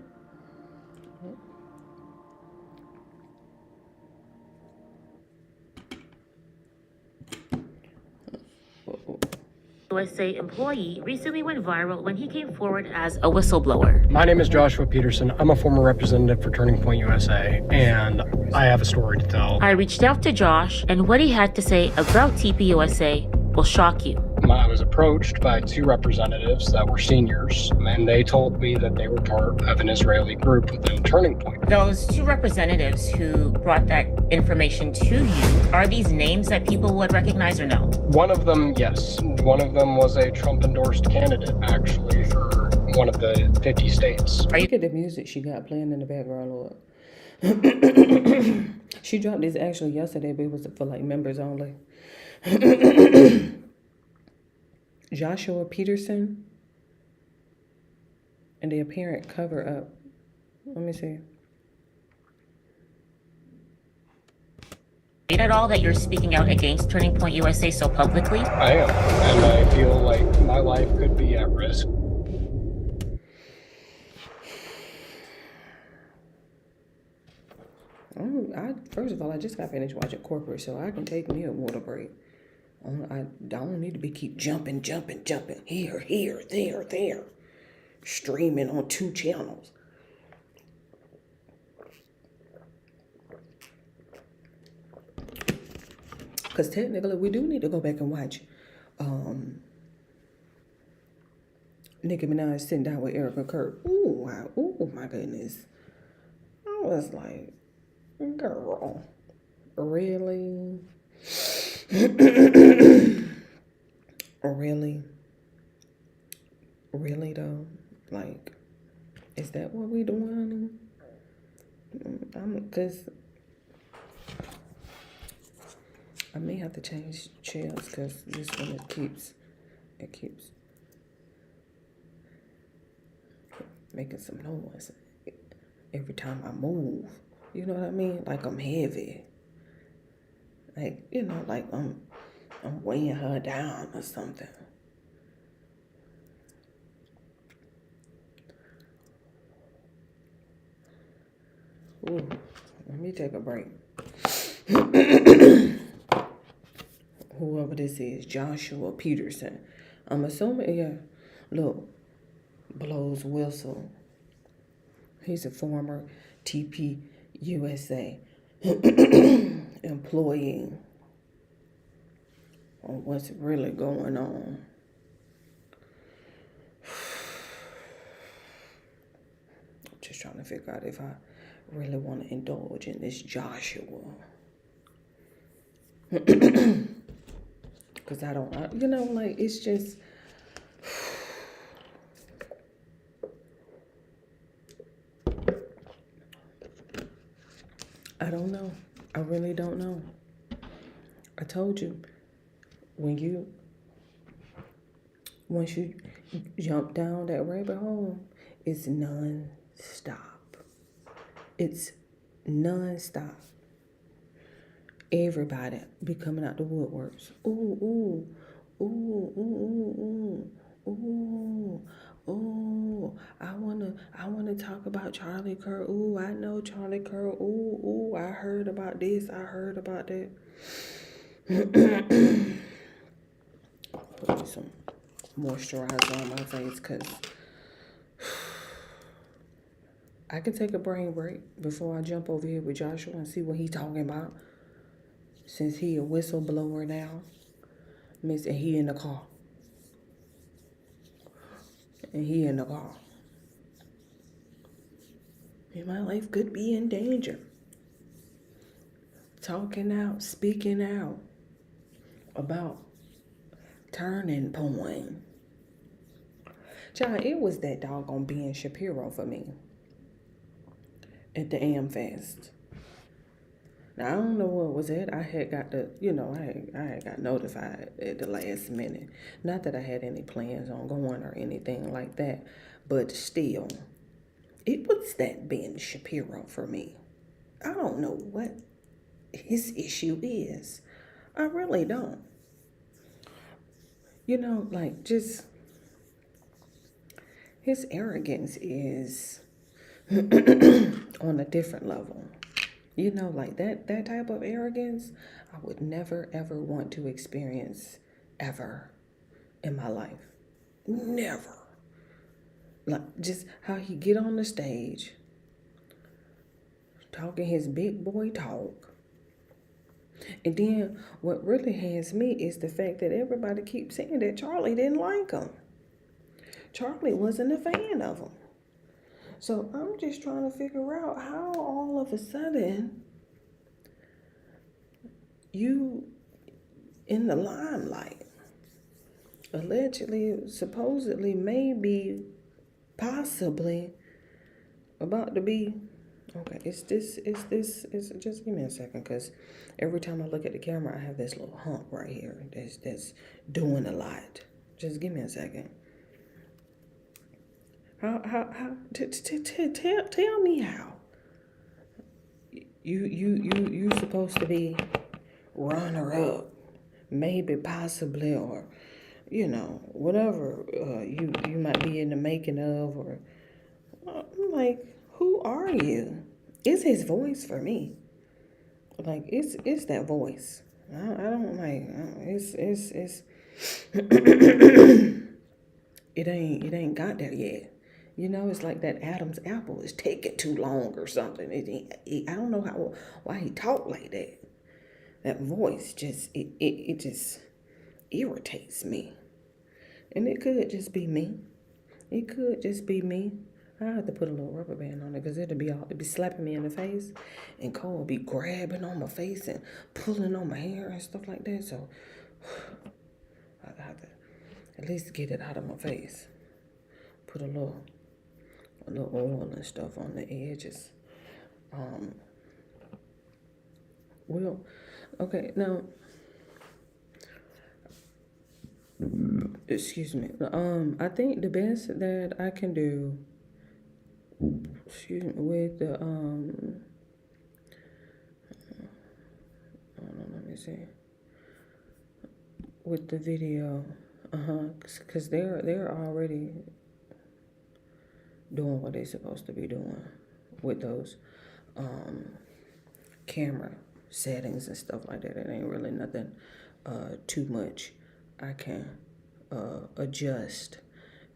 USA employee recently went viral when he came forward as a whistleblower. My name is Joshua Peterson. I'm a former representative for Turning Point USA, and I have a story to tell. I reached out to Josh, and what he had to say about TPUSA will shock you. I was approached by 2 representatives that were seniors, and they told me that they were part of an Israeli group within Turning Point. Those 2 representatives who brought that information to you, are these names that people would recognize or no? One of them, yes. One of them was a Trump-endorsed candidate, actually, for one of the 50 states. Look at the music she got playing in the background, Lord. She dropped this actually yesterday, but it was for like members only. Joshua Peterson and the apparent cover up. Let me see. At all that you're speaking out against Turning Point USA so publicly? I am, and I feel like my life could be at risk. First of all, I just got finished watching Corporate, so I can take me a water break. I don't need to be keep jumping, here, there, streaming on 2 channels. Because technically, we do need to go back and watch Nicki Minaj sitting down with Erica Kurt. Ooh, wow. Ooh, my goodness. I was like, girl, really? Really though? Like, is that what we doing? Cause I may have to change chairs because this one it keeps making some noise every time I move. You know what I mean? Like I'm heavy. Like, you know, like I'm weighing her down or something. Ooh, let me take a break. Whoever this is, Joshua Peterson. I'm assuming, yeah. Look, blows whistle. He's a former TPUSA employee on what's really going on. I'm just trying to figure out if I really want to indulge in this Joshua. Because I don't, you know, like, it's just, I don't know. I really don't know. I told you, once you jump down that rabbit hole, it's non-stop. It's non-stop. Everybody be coming out the woodworks. Ooh, ooh, ooh, ooh, ooh, ooh, ooh. I wanna talk about Charlie Kirk. Ooh, I know Charlie Kirk. Ooh, ooh, I heard about this. I heard about that. Put some moisturizer on my face because I can take a brain break before I jump over here with Joshua and see what he's talking about. Since he a whistleblower now. And he in the car. And he in the car. And my life could be in danger. Talking out, speaking out about turning point. Child, it was that doggone Ben Shapiro for me at the AmFest. Now, I don't know what was it. I had got the, I had got notified at the last minute. Not that I had any plans on going or anything like that, but still, it was that Ben Shapiro for me. I don't know what his issue is. I really don't. Just his arrogance is on a different level. That type of arrogance, I would never, ever want to experience ever in my life. Never. Just how he get on the stage, talking his big boy talk. And then what really has me is the fact that everybody keeps saying that Charlie didn't like him. Charlie wasn't a fan of him. So I'm just trying to figure out how all of a sudden you in the limelight, allegedly, supposedly, maybe, possibly about to be, okay, just give me a second, because every time I look at the camera, I have this little hump right here that's doing a lot. Just give me a second. How tell me how. You supposed to be runner up, maybe, possibly, or whatever you might be in the making of, or I'm like, who are you? It's his voice for me. Like it's that voice. I don't like it's it ain't got there yet. It's like that Adam's apple is taking too long or something. I don't know why he talk like that. That voice just it just irritates me. And it could just be me. It could just be me. I have to put a little rubber band on it because it'd be slapping me in the face, and Cole would be grabbing on my face and pulling on my hair and stuff like that. So I have to at least get it out of my face. Put a little oil and stuff on the edges. Well, okay, now, excuse me. I think the best that I can do, with the, let me see, with the video, because they're already doing what they're supposed to be doing with those camera settings and stuff like that. It ain't really nothing too much I can adjust.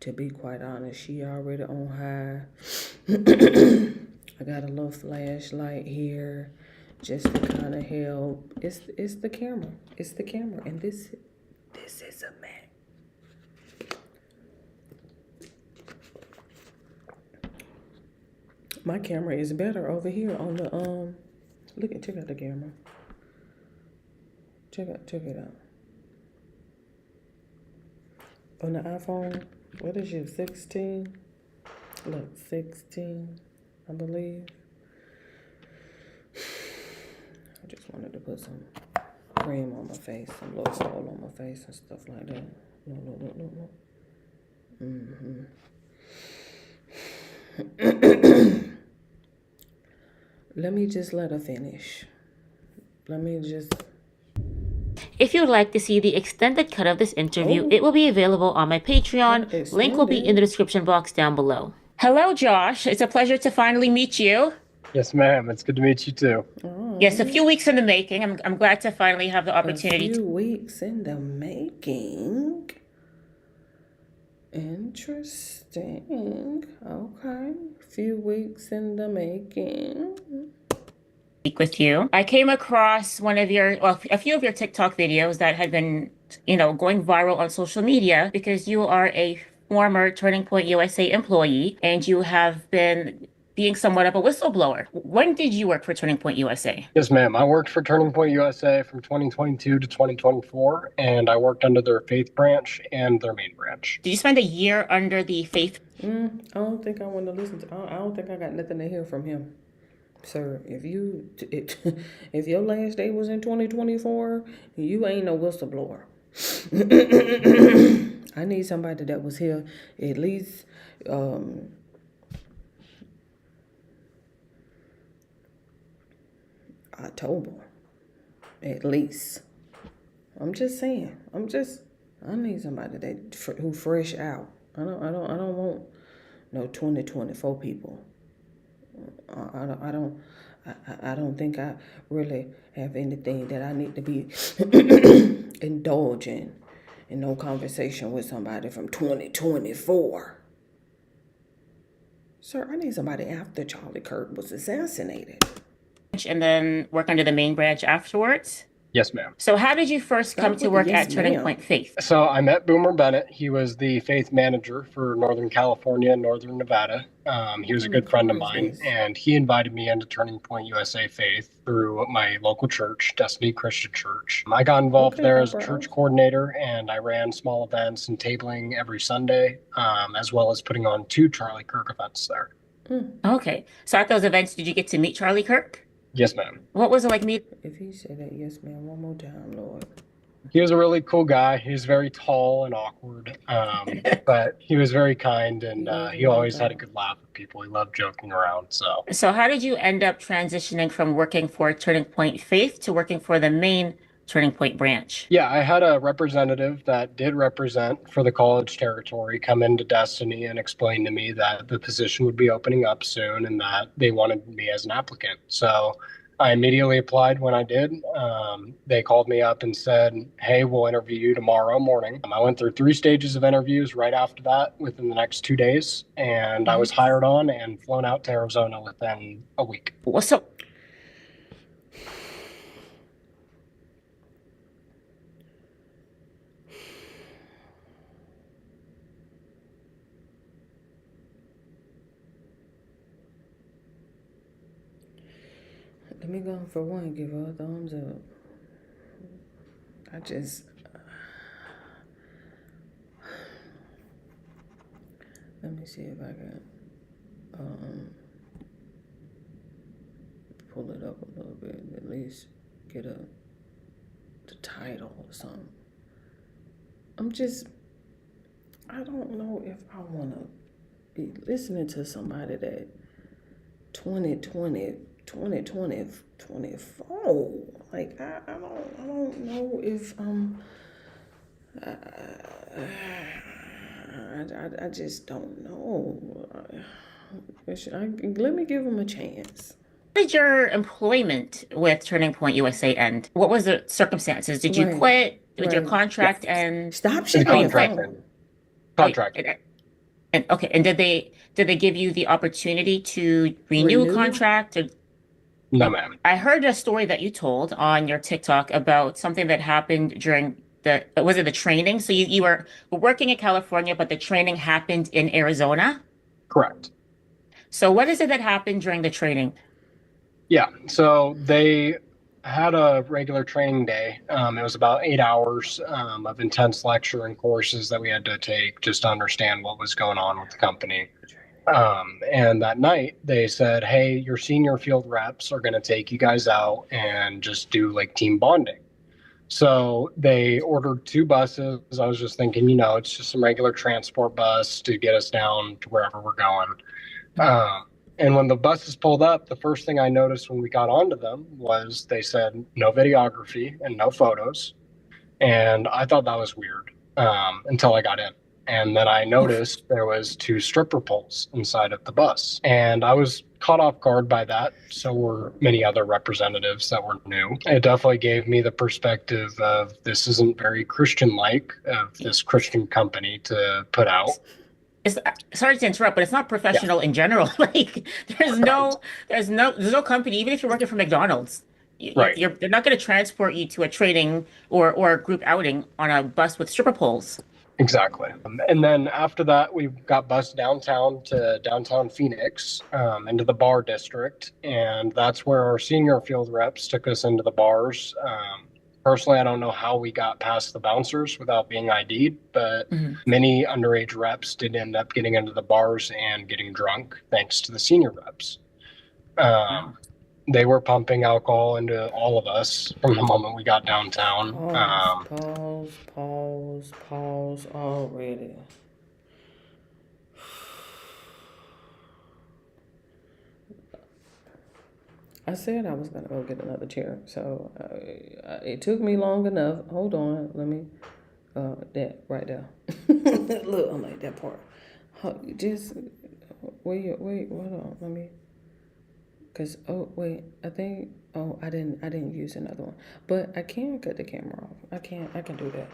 To be quite honest, she already on high. I got a little flashlight here just to kind of help. It's the camera. It's the camera. And this is a Mac. My camera is better over here on the check out the camera. Check it out. On the iPhone, what is it, 16? Look, 16, I believe. I just wanted to put some cream on my face, some little oil on my face and stuff like that. Look. Let me just let her finish. If you would like to see the extended cut of this interview, it will be available on my Patreon. Link will be in the description box down below. Hello, Josh. It's a pleasure to finally meet you. Yes, ma'am. It's good to meet you too. Yes, a few weeks in the making. I'm glad to finally have the opportunity. A few weeks in the making. Interesting. Okay. Few weeks in the making. With you. I came across a few of your TikTok videos that had been, going viral on social media because you are a former Turning Point USA employee and you have been being somewhat of a whistleblower. When did you work for Turning Point USA? Yes, ma'am. I worked for Turning Point USA from 2022 to 2024, and I worked under their faith branch and their main branch. Did you spend a year under the faith? I don't think I want to listen to. I don't think I got nothing to hear from him. Sir, if your last day was in 2024, you ain't no whistleblower. I need somebody that was here at least October, at least. I'm just saying. I need somebody who fresh out. I don't want no 2024 people. I don't think I really have anything that I need to be indulging in no conversation with somebody from 2024. Sir, I need somebody after Charlie Kirk was assassinated. And then work under the main branch afterwards? Yes, ma'am. So how did you first come to work at Turning Point Faith? So I met Boomer Bennett. He was the faith manager for Northern California and Northern Nevada. He was a good friend of mine, and he invited me into Turning Point USA Faith through my local church, Destiny Christian Church. I got involved there as a church coordinator, and I ran small events and tabling every Sunday, as well as putting on 2 Charlie Kirk events there. Okay. So at those events, did you get to meet Charlie Kirk? Yes, ma'am. What was it like meeting? If he said that, yes, ma'am, one more time, Lord. He was a really cool guy. He was very tall and awkward, but he was very kind, and he always had a good laugh with people. He loved joking around. So how did you end up transitioning from working for Turning Point Faith to working for the main Turning Point branch? Yeah, I had a representative that did represent for the college territory come into Destiny and explain to me that the position would be opening up soon and that they wanted me as an applicant. So I immediately applied when I did. They called me up and said, hey, we'll interview you tomorrow morning. I went through 3 stages of interviews right after that within the next 2 days, and I was hired on and flown out to Arizona within a week. What's up? Let me go for one, give her a thumbs up. Let me see if I can pull it up a little bit, at least get the title or something. I don't know if I want to be listening to somebody that 2024. Like I don't know if I just don't know. Let me give him a chance. How did your employment with Turning Point USA end? What was the circumstances? Did you quit? Did your contract end? Stop shaking your phone. Contract. And did they give you the opportunity to renew a contract? No, ma'am. I heard a story that you told on your TikTok about something that happened during the training? So you were working in California, but the training happened in Arizona? Correct. So what is it that happened during the training? Yeah, so they had a regular training day. It was about 8 hours of intense lecture and courses that we had to take just to understand what was going on with the company. And that night they said, hey, your senior field reps are going to take you guys out and just do like team bonding. So they ordered 2 buses. I was just thinking, it's just some regular transport bus to get us down to wherever we're going. And when the buses pulled up, the first thing I noticed when we got onto them was they said no videography and no photos. And I thought that was weird until I got in. And then I noticed there was 2 stripper poles inside of the bus. And I was caught off guard by that. So were many other representatives that were new. It definitely gave me the perspective of this isn't very Christian-like of this Christian company to put out. It's sorry to interrupt, but it's not professional in general. Like there's no company, even if you're working for McDonald's, Right. they're not going to transport you to a training or a group outing on a bus with stripper poles. Exactly. And then after that, we got bused downtown to downtown Phoenix, into the bar district. And that's where our senior field reps took us into the bars. Personally, I don't know how we got past the bouncers without being ID'd, but many underage reps did end up getting into the bars and getting drunk thanks to the senior reps. They were pumping alcohol into all of us from the moment we got downtown. Pause already. I said I was going to go get another chair, so it took me long enough. Hold on, let me, that right there. Look, I'm like that part. Just, wait, hold on, let me. Cause I didn't use another one, but I can cut the camera off. I can do that.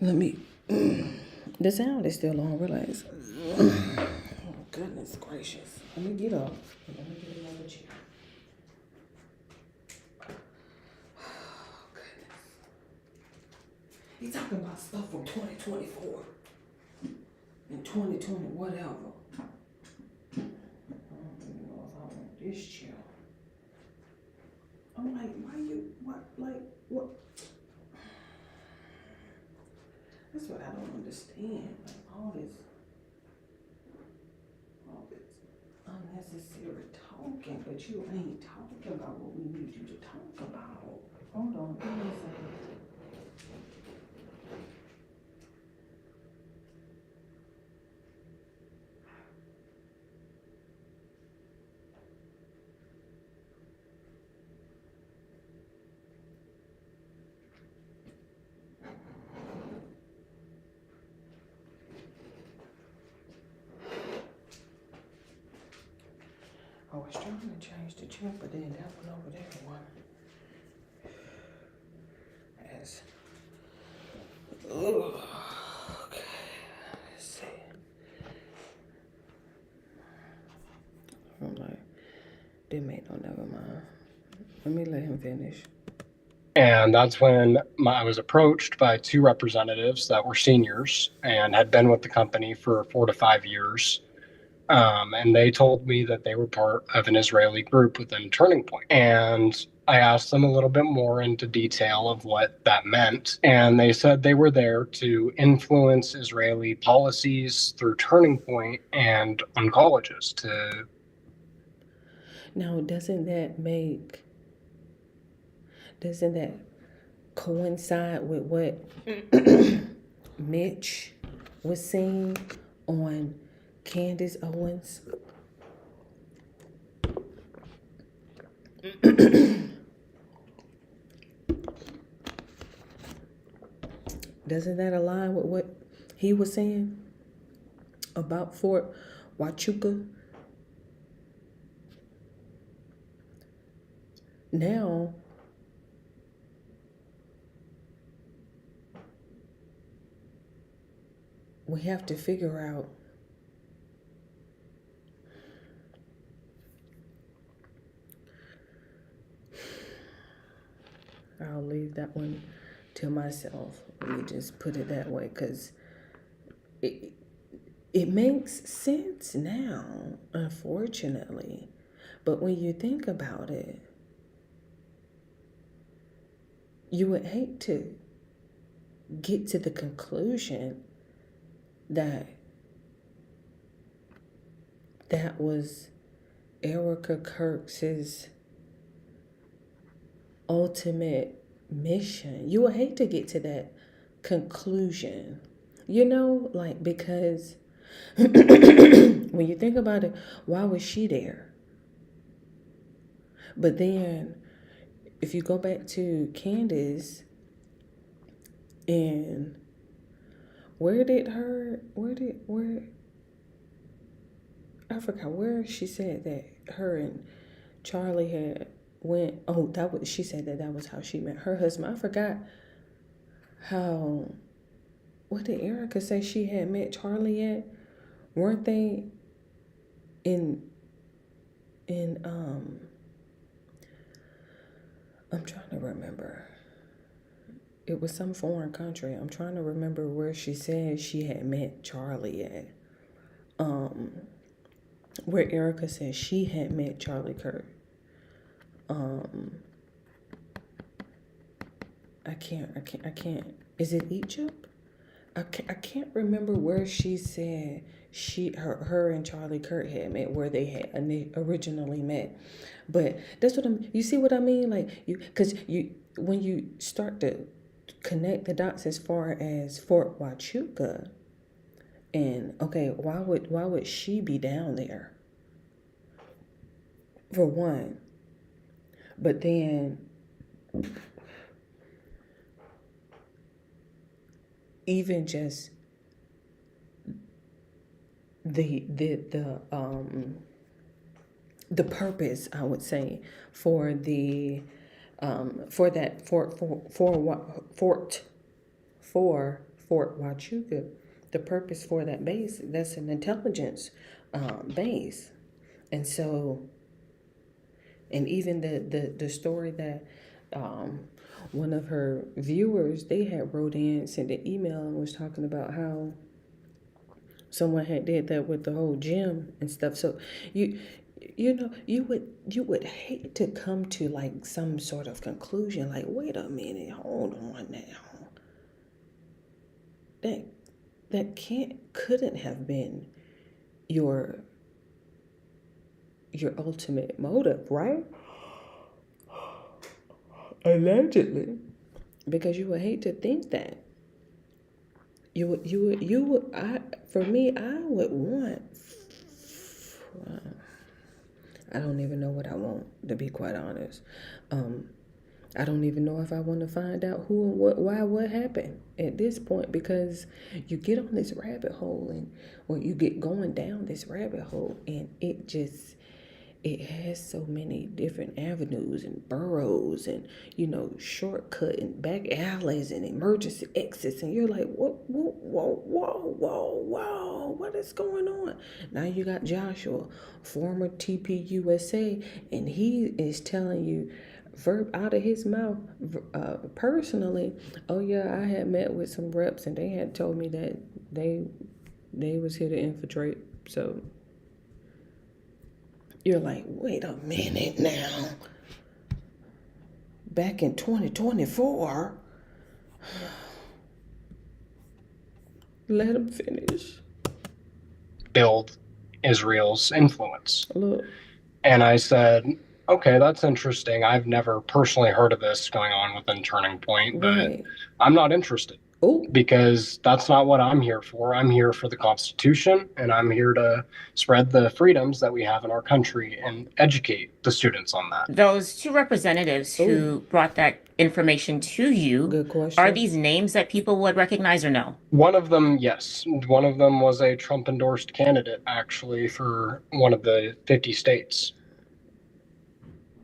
Let me. The sound is still on. Relax. Oh, goodness gracious. Let me get up. Let me get another chair. Oh goodness. He's talking about stuff from 2024 and 2020, whatever. This chair. I'm like, what? That's what I don't understand. Like all this unnecessary talking, but you ain't talking about what we need you to talk about. Hold on, give me a second. I was trying to change the chair, but then that one over there has. Okay. Let's see. I'm like, they made no, never mind. Let me let him finish. And that's when I was approached by 2 representatives that were seniors and had been with the company for 4 to 5 years. And they told me that they were part of an Israeli group within Turning Point. And I asked them a little bit more into detail of what that meant. And they said they were there to influence Israeli policies through Turning Point and on colleges to. Now, doesn't that coincide with what Mitch was saying on Candace Owens? Doesn't that align with what he was saying about Fort Huachuca? Now, we have to figure out I'll leave that one to myself. Let me just put it that way, because it makes sense now, unfortunately. But when you think about it, you would hate to get to the conclusion that that was Erica Kirks's ultimate mission. You would hate to get to that conclusion, like, because when you think about it, why was she there? But then if you go back to Candace and where I forgot where she said that her and Charlie had went. Oh, she said that was how she met her husband. I forgot how. What did Erica say she had met Charlie at? Weren't they in I'm trying to remember. It was some foreign country. I'm trying to remember where she said she had met Charlie at. Where Erica said she had met Charlie Kirk. I can't. Is it Egypt? I can't remember where she said her and Charlie Kirk had met, where they had originally met. But that's what you see what I mean? Like because when you start to connect the dots as far as Fort Huachuca, and okay, why would she be down there? For one. But then even just the purpose, I would say, for that Fort Huachuca, the purpose for that base, that's an intelligence base. And so, and even the story that one of her viewers, they had wrote in, sent an email and was talking about how someone had did that with the whole gym and stuff. So you would hate to come to like some sort of conclusion, like, wait a minute, hold on now. That couldn't have been your ultimate motive, right? Allegedly. Because you would hate to think that. I would want, I don't even know what I want, to be quite honest. I don't even know if I want to find out who and what happened at this point, because you get on this rabbit hole or you get going down this rabbit hole, and it has so many different avenues and burrows and, shortcut and back alleys and emergency exits. And you're like, whoa, what is going on? Now you got Joshua, former TPUSA, and he is telling you, verb out of his mouth, personally, oh yeah, I had met with some reps and they had told me that they was here to infiltrate. So you're like, wait a minute now. Back in 2024. Let him finish. Build Israel's influence. Look. And I said, okay, that's interesting. I've never personally heard of this going on within Turning Point, but right. I'm not interested. Ooh. Because that's not what I'm here for. I'm here for the Constitution, and I'm here to spread the freedoms that we have in our country and educate the students on that. Those two representatives who brought that information to you, good question. Are these names that people would recognize or no? One of them, yes. One of them was a Trump-endorsed candidate, actually, for one of the 50 states.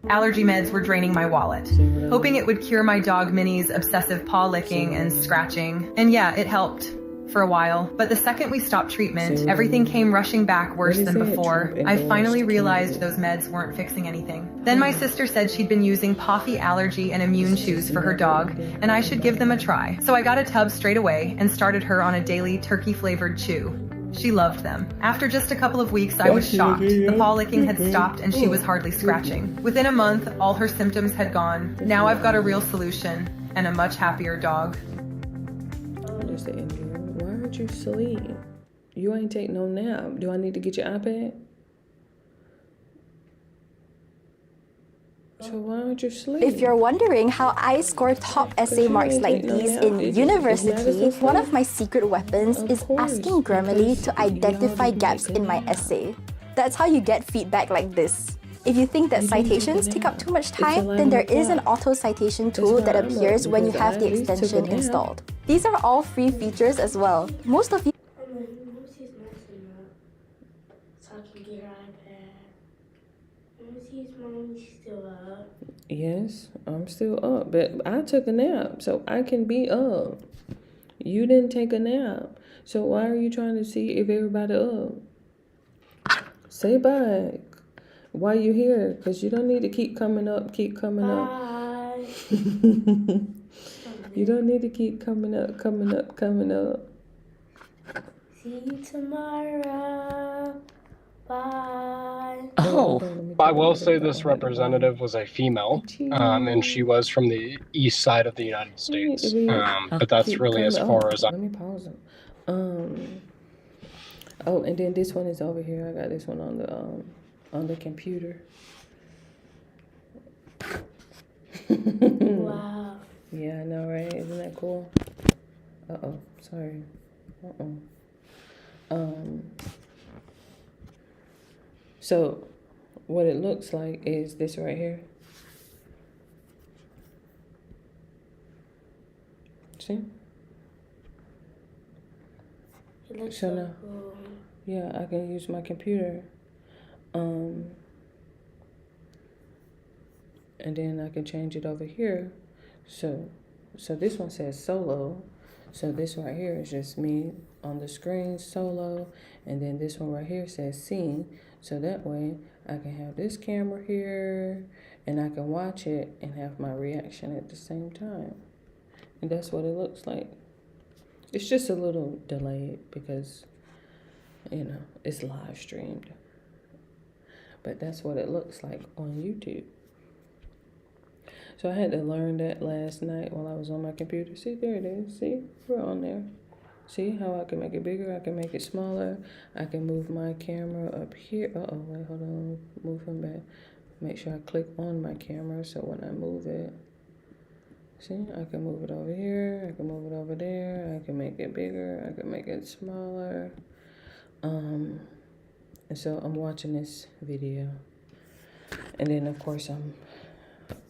Allergy meds were draining my wallet, hoping it would cure my dog Minnie's obsessive paw licking and scratching. And yeah, it helped for a while. But the second we stopped treatment, everything came rushing back worse than before. I finally realized those meds weren't fixing anything. Then my sister said she'd been using Poffy allergy and immune chews for her dog, and I should give them a try. So I got a tub straight away and started her on a daily turkey-flavored chew. She loved them. After just a couple of weeks, I was shocked. The paw licking had stopped and she was hardly scratching. Within a month, all her symptoms had gone. Now I've got a real solution and a much happier dog. I understand you. Why aren't you asleep? You ain't take no nap. Do I need to get your iPad? So why don't you sleep? If you're wondering how I score top essay marks like these in university, one of my secret weapons is asking Grammarly to identify gaps in my essay. That's how you get feedback like this. If you think that citations take up too much time, then there is an auto citation tool that appears when you have the extension installed. These are all free features as well. Most of you so I can get her iPad. Let me see if mommy's still up. Yes, I'm still up, but I took a nap, so I can be up. You didn't take a nap, so why are you trying to see if everybody up? Say bye. Why you here? Because you don't need to keep coming up, keep coming up. Bye. You don't need to keep coming up, coming up, coming up. See you tomorrow. Bye. Oh. I will say this representative was a female, and she was from the east side of the United States. But that's really as far as I. Let me pause them. Oh, and then this one is over here. I got this one on the computer. Wow. Yeah, I know, right? Isn't that cool? Uh-oh, sorry. So what it looks like is this right here. See? It looks So so now, cool. yeah, I can use my computer. And then I can change it over here. So this one says solo. So this right here is just me on the screen, solo. And then this one right here says scene. So that way I can have this camera here and I can watch it and have my reaction at the same time. And that's what it looks like. It's just a little delayed because, you know, it's live streamed. But that's what it looks like on YouTube. So I had to learn that last night while I was on my computer. See, there it is. See, we're on there. See how I can make it bigger? I can make it smaller. I can move my camera up here. Uh-oh, wait, hold on. Move him back. Make sure I click on my camera so when I move it, see, I can move it over here. I can move it over there. I can make it bigger. I can make it smaller. And so I'm watching this video. And then, of course,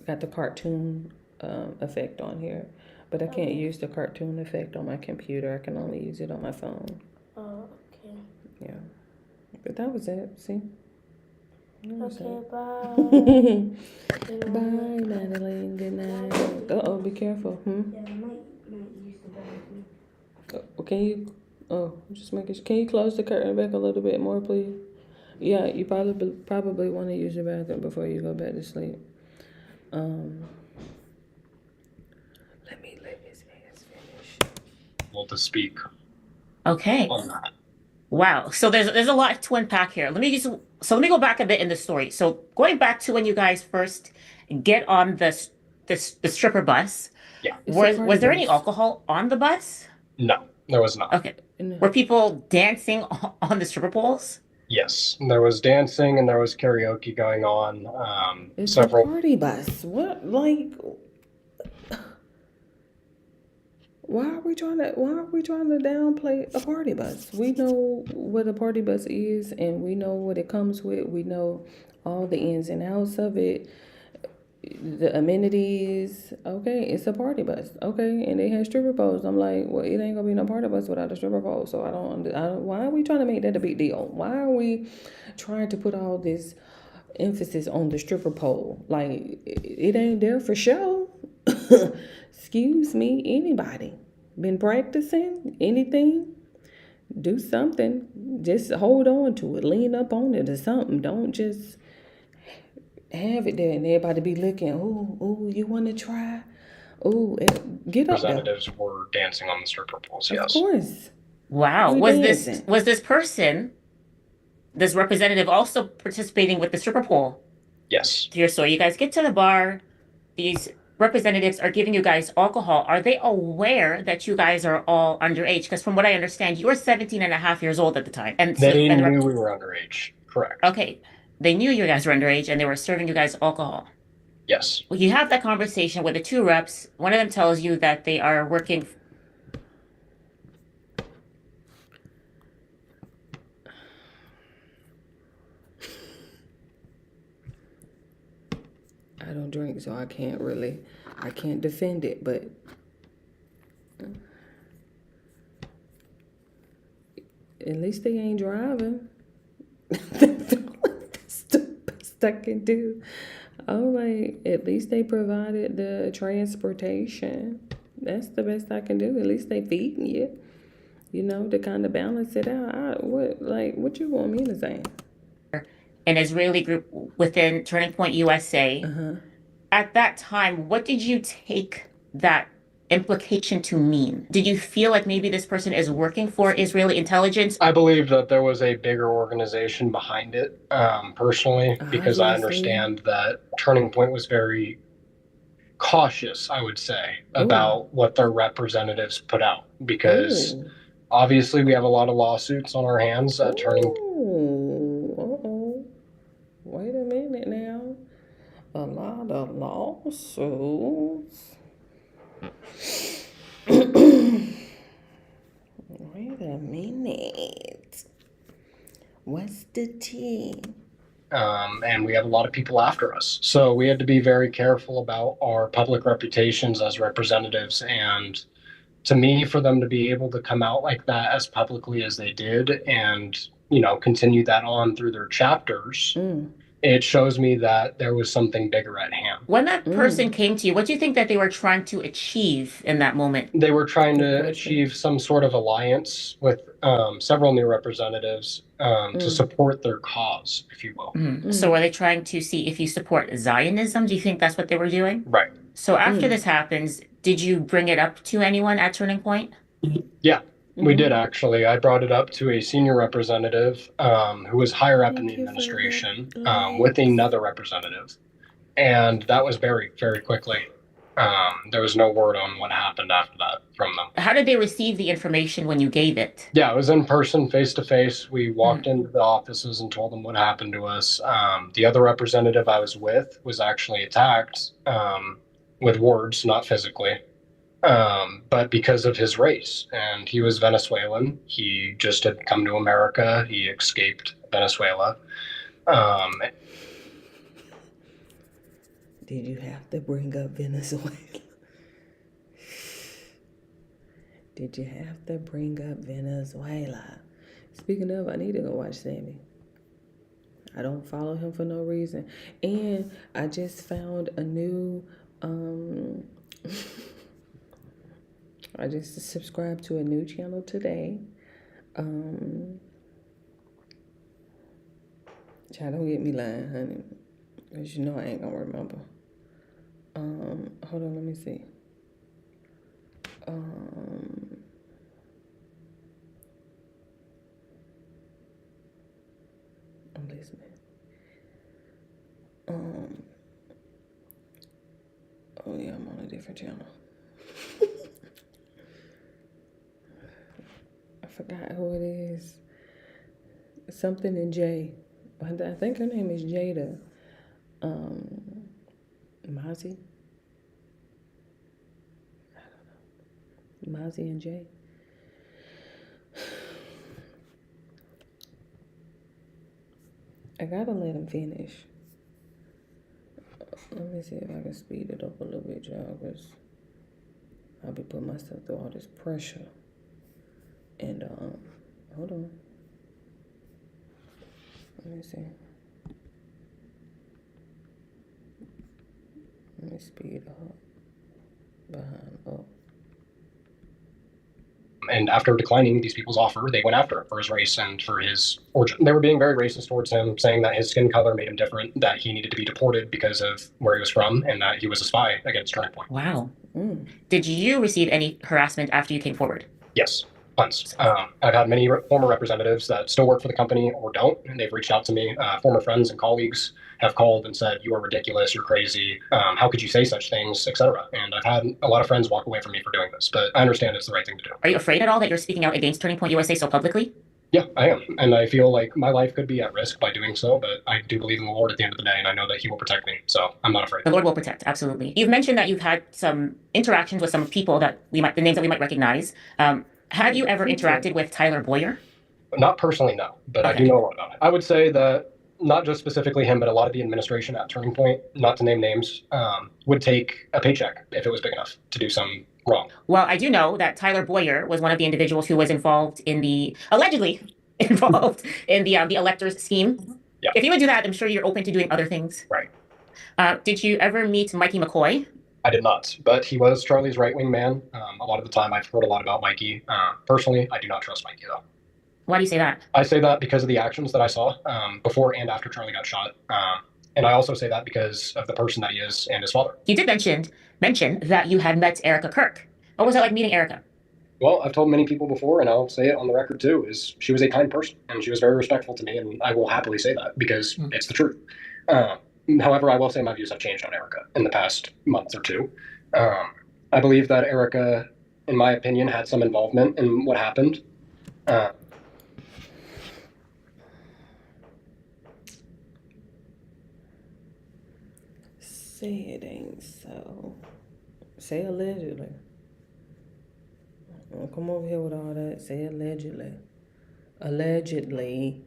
got the cartoon effect on here. But I can't use the cartoon effect on my computer. I can only use it on my phone. Oh, okay. Yeah. But that was it. See? Okay, bye. Bye, Madeline. Good night. Uh-oh, be careful. Yeah, I might use the bathroom. Can you... Oh, just making sure. Can you close the curtain back a little bit more, please? Yeah, you probably want to use the bathroom before you go back to sleep. Let me let his ass finish. Able to speak. Okay. On that. Wow. So there's a lot to unpack here. Let me go back a bit in the story. So going back to when you guys first get on the stripper bus. Yeah. Was there any alcohol on the bus? No, there was not. Okay. Were people dancing on the stripper poles? Yes, there was dancing and there was karaoke going on. It's Several. a party bus. What, like? Why are we trying to downplay a party bus? We know what a party bus is, and we know what it comes with. We know all the ins and outs of it, the amenities. Okay, it's a party bus. Okay, and they have stripper poles. I'm like, well, it ain't gonna be no party bus without a stripper pole. So I don't. Why are we trying to make that a big deal? Why are we trying to put all this emphasis on the stripper pole? Like, it ain't there for show. Excuse me, anybody been practicing anything? Do something. Just hold on to it. Lean up on it or something. Don't just have it there and everybody be looking. Ooh, you want to try? Ooh, get up there. Representatives were dancing on the stripper poles. Yes. Of course. Wow. Was this person, this representative, also participating with the stripper pole? Yes. So you guys get to the bar. These representatives are giving you guys alcohol. Are they aware that you guys are all underage? Because from what I understand, you were 17 and a half years old at the time. And they knew we were underage. Correct. Okay. They knew you guys were underage and they were serving you guys alcohol. Yes. Well, you have that conversation with the two reps. One of them tells you that they are working. I don't drink, so I can't defend it, but At least they ain't driving. That's the best I can do. I'm like, at least they provided the transportation. That's the best I can do. At least they feeding you. You know, to kind of balance it out. What you want me to say? An Israeli group within Turning Point USA. At that time, what did you take that implication to mean? Did you feel like maybe this person is working for Israeli intelligence? I believe that there was a bigger organization behind it, personally, because I understand that Turning Point was very cautious, I would say, about what their representatives put out, because obviously we have a lot of lawsuits on our hands at Turning. Wait a minute now. A lot of lawsuits. Wait a minute. What's the tea? And we have a lot of people after us. So we had to be very careful about our public reputations as representatives. And to me, for them to be able to come out like that as publicly as they did and, you know, continue that on through their chapters, it shows me that there was something bigger at hand. When that person came to you, what do you think that they were trying to achieve in that moment? They were trying to achieve some sort of alliance with several new representatives to support their cause, if you will. So were they trying to see if you support Zionism? Do you think that's what they were doing? Right. So after this happens, did you bring it up to anyone at Turning Point? Yeah. We did, actually. I brought it up to a senior representative who was higher up in the administration with another representative. And that was very, very quickly. There was no word on what happened after that from them. How did they receive the information when you gave it? Yeah, it was in person, face to face. We walked into the offices and told them what happened to us. The other representative I was with was actually attacked with words, not physically. But because of his race, and he was Venezuelan. He just had come to America. He escaped Venezuela. Did you have to bring up Venezuela? Did you have to bring up Venezuela? Speaking of, I need to go watch Sammy. I don't follow him for no reason. And I just found a new, I just subscribed to a new channel today. Child, don't get me lying, honey. Because you know I ain't gonna remember. Hold on, let me see. I'm listening. Oh yeah, I'm on a different channel. I forgot who it is. Something in J. I think her name is Jada. Mozzie? I don't know. Mozzie and Jay. I gotta let him finish. Let me see if I can speed it up a little bit, y'all, because I'll be putting myself through all this pressure. And, hold on. Let me see. Let me speed up. Behind up. And after declining these people's offer, they went after him for his race and for his origin. They were being very racist towards him, saying that his skin color made him different, that he needed to be deported because of where he was from, and that he was a spy against Turning Point. Wow. Did you receive any harassment after you came forward? Yes, tons. I've had many former representatives that still work for the company or don't, and they've reached out to me. Former friends and colleagues have called and said, "You are ridiculous, you're crazy, how could you say such things," etc. And I've had a lot of friends walk away from me for doing this, but I understand it's the right thing to do. Are you afraid at all that you're speaking out against Turning Point USA so publicly? Yeah, I am. And I feel like my life could be at risk by doing so, but I do believe in the Lord at the end of the day, and I know that he will protect me, so I'm not afraid. The Lord will protect, absolutely. You've mentioned that you've had some interactions with some people that the names that we might recognize. Have you ever interacted with Tyler Boyer? Not personally, no, but I do know a lot about it. I would say that not just specifically him, but a lot of the administration at Turning Point, not to name names, would take a paycheck if it was big enough to do some wrong. Well, I do know that Tyler Boyer was one of the individuals who was involved in the, allegedly, involved in the electors scheme. Yeah. If you would do that, I'm sure you're open to doing other things. Right. Did you ever meet Mikey McCoy? I did not, but he was Charlie's right-wing man. A lot of the time I've heard a lot about Mikey. Personally, I do not trust Mikey, though. Why do you say that? I say that because of the actions that I saw before and after Charlie got shot. And I also say that because of the person that he is and his father. You did mention that you had met Erica Kirk. What was it like meeting Erica? Well, I've told many people before, and I'll say it on the record too, is she was a kind person, and she was very respectful to me, and I will happily say that because it's the truth. However, I will say my views have changed on Erica in the past month or two. I believe that Erica, in my opinion, had some involvement in what happened. Say it ain't so. Say allegedly. Don't come over here with all that. Say allegedly. Allegedly.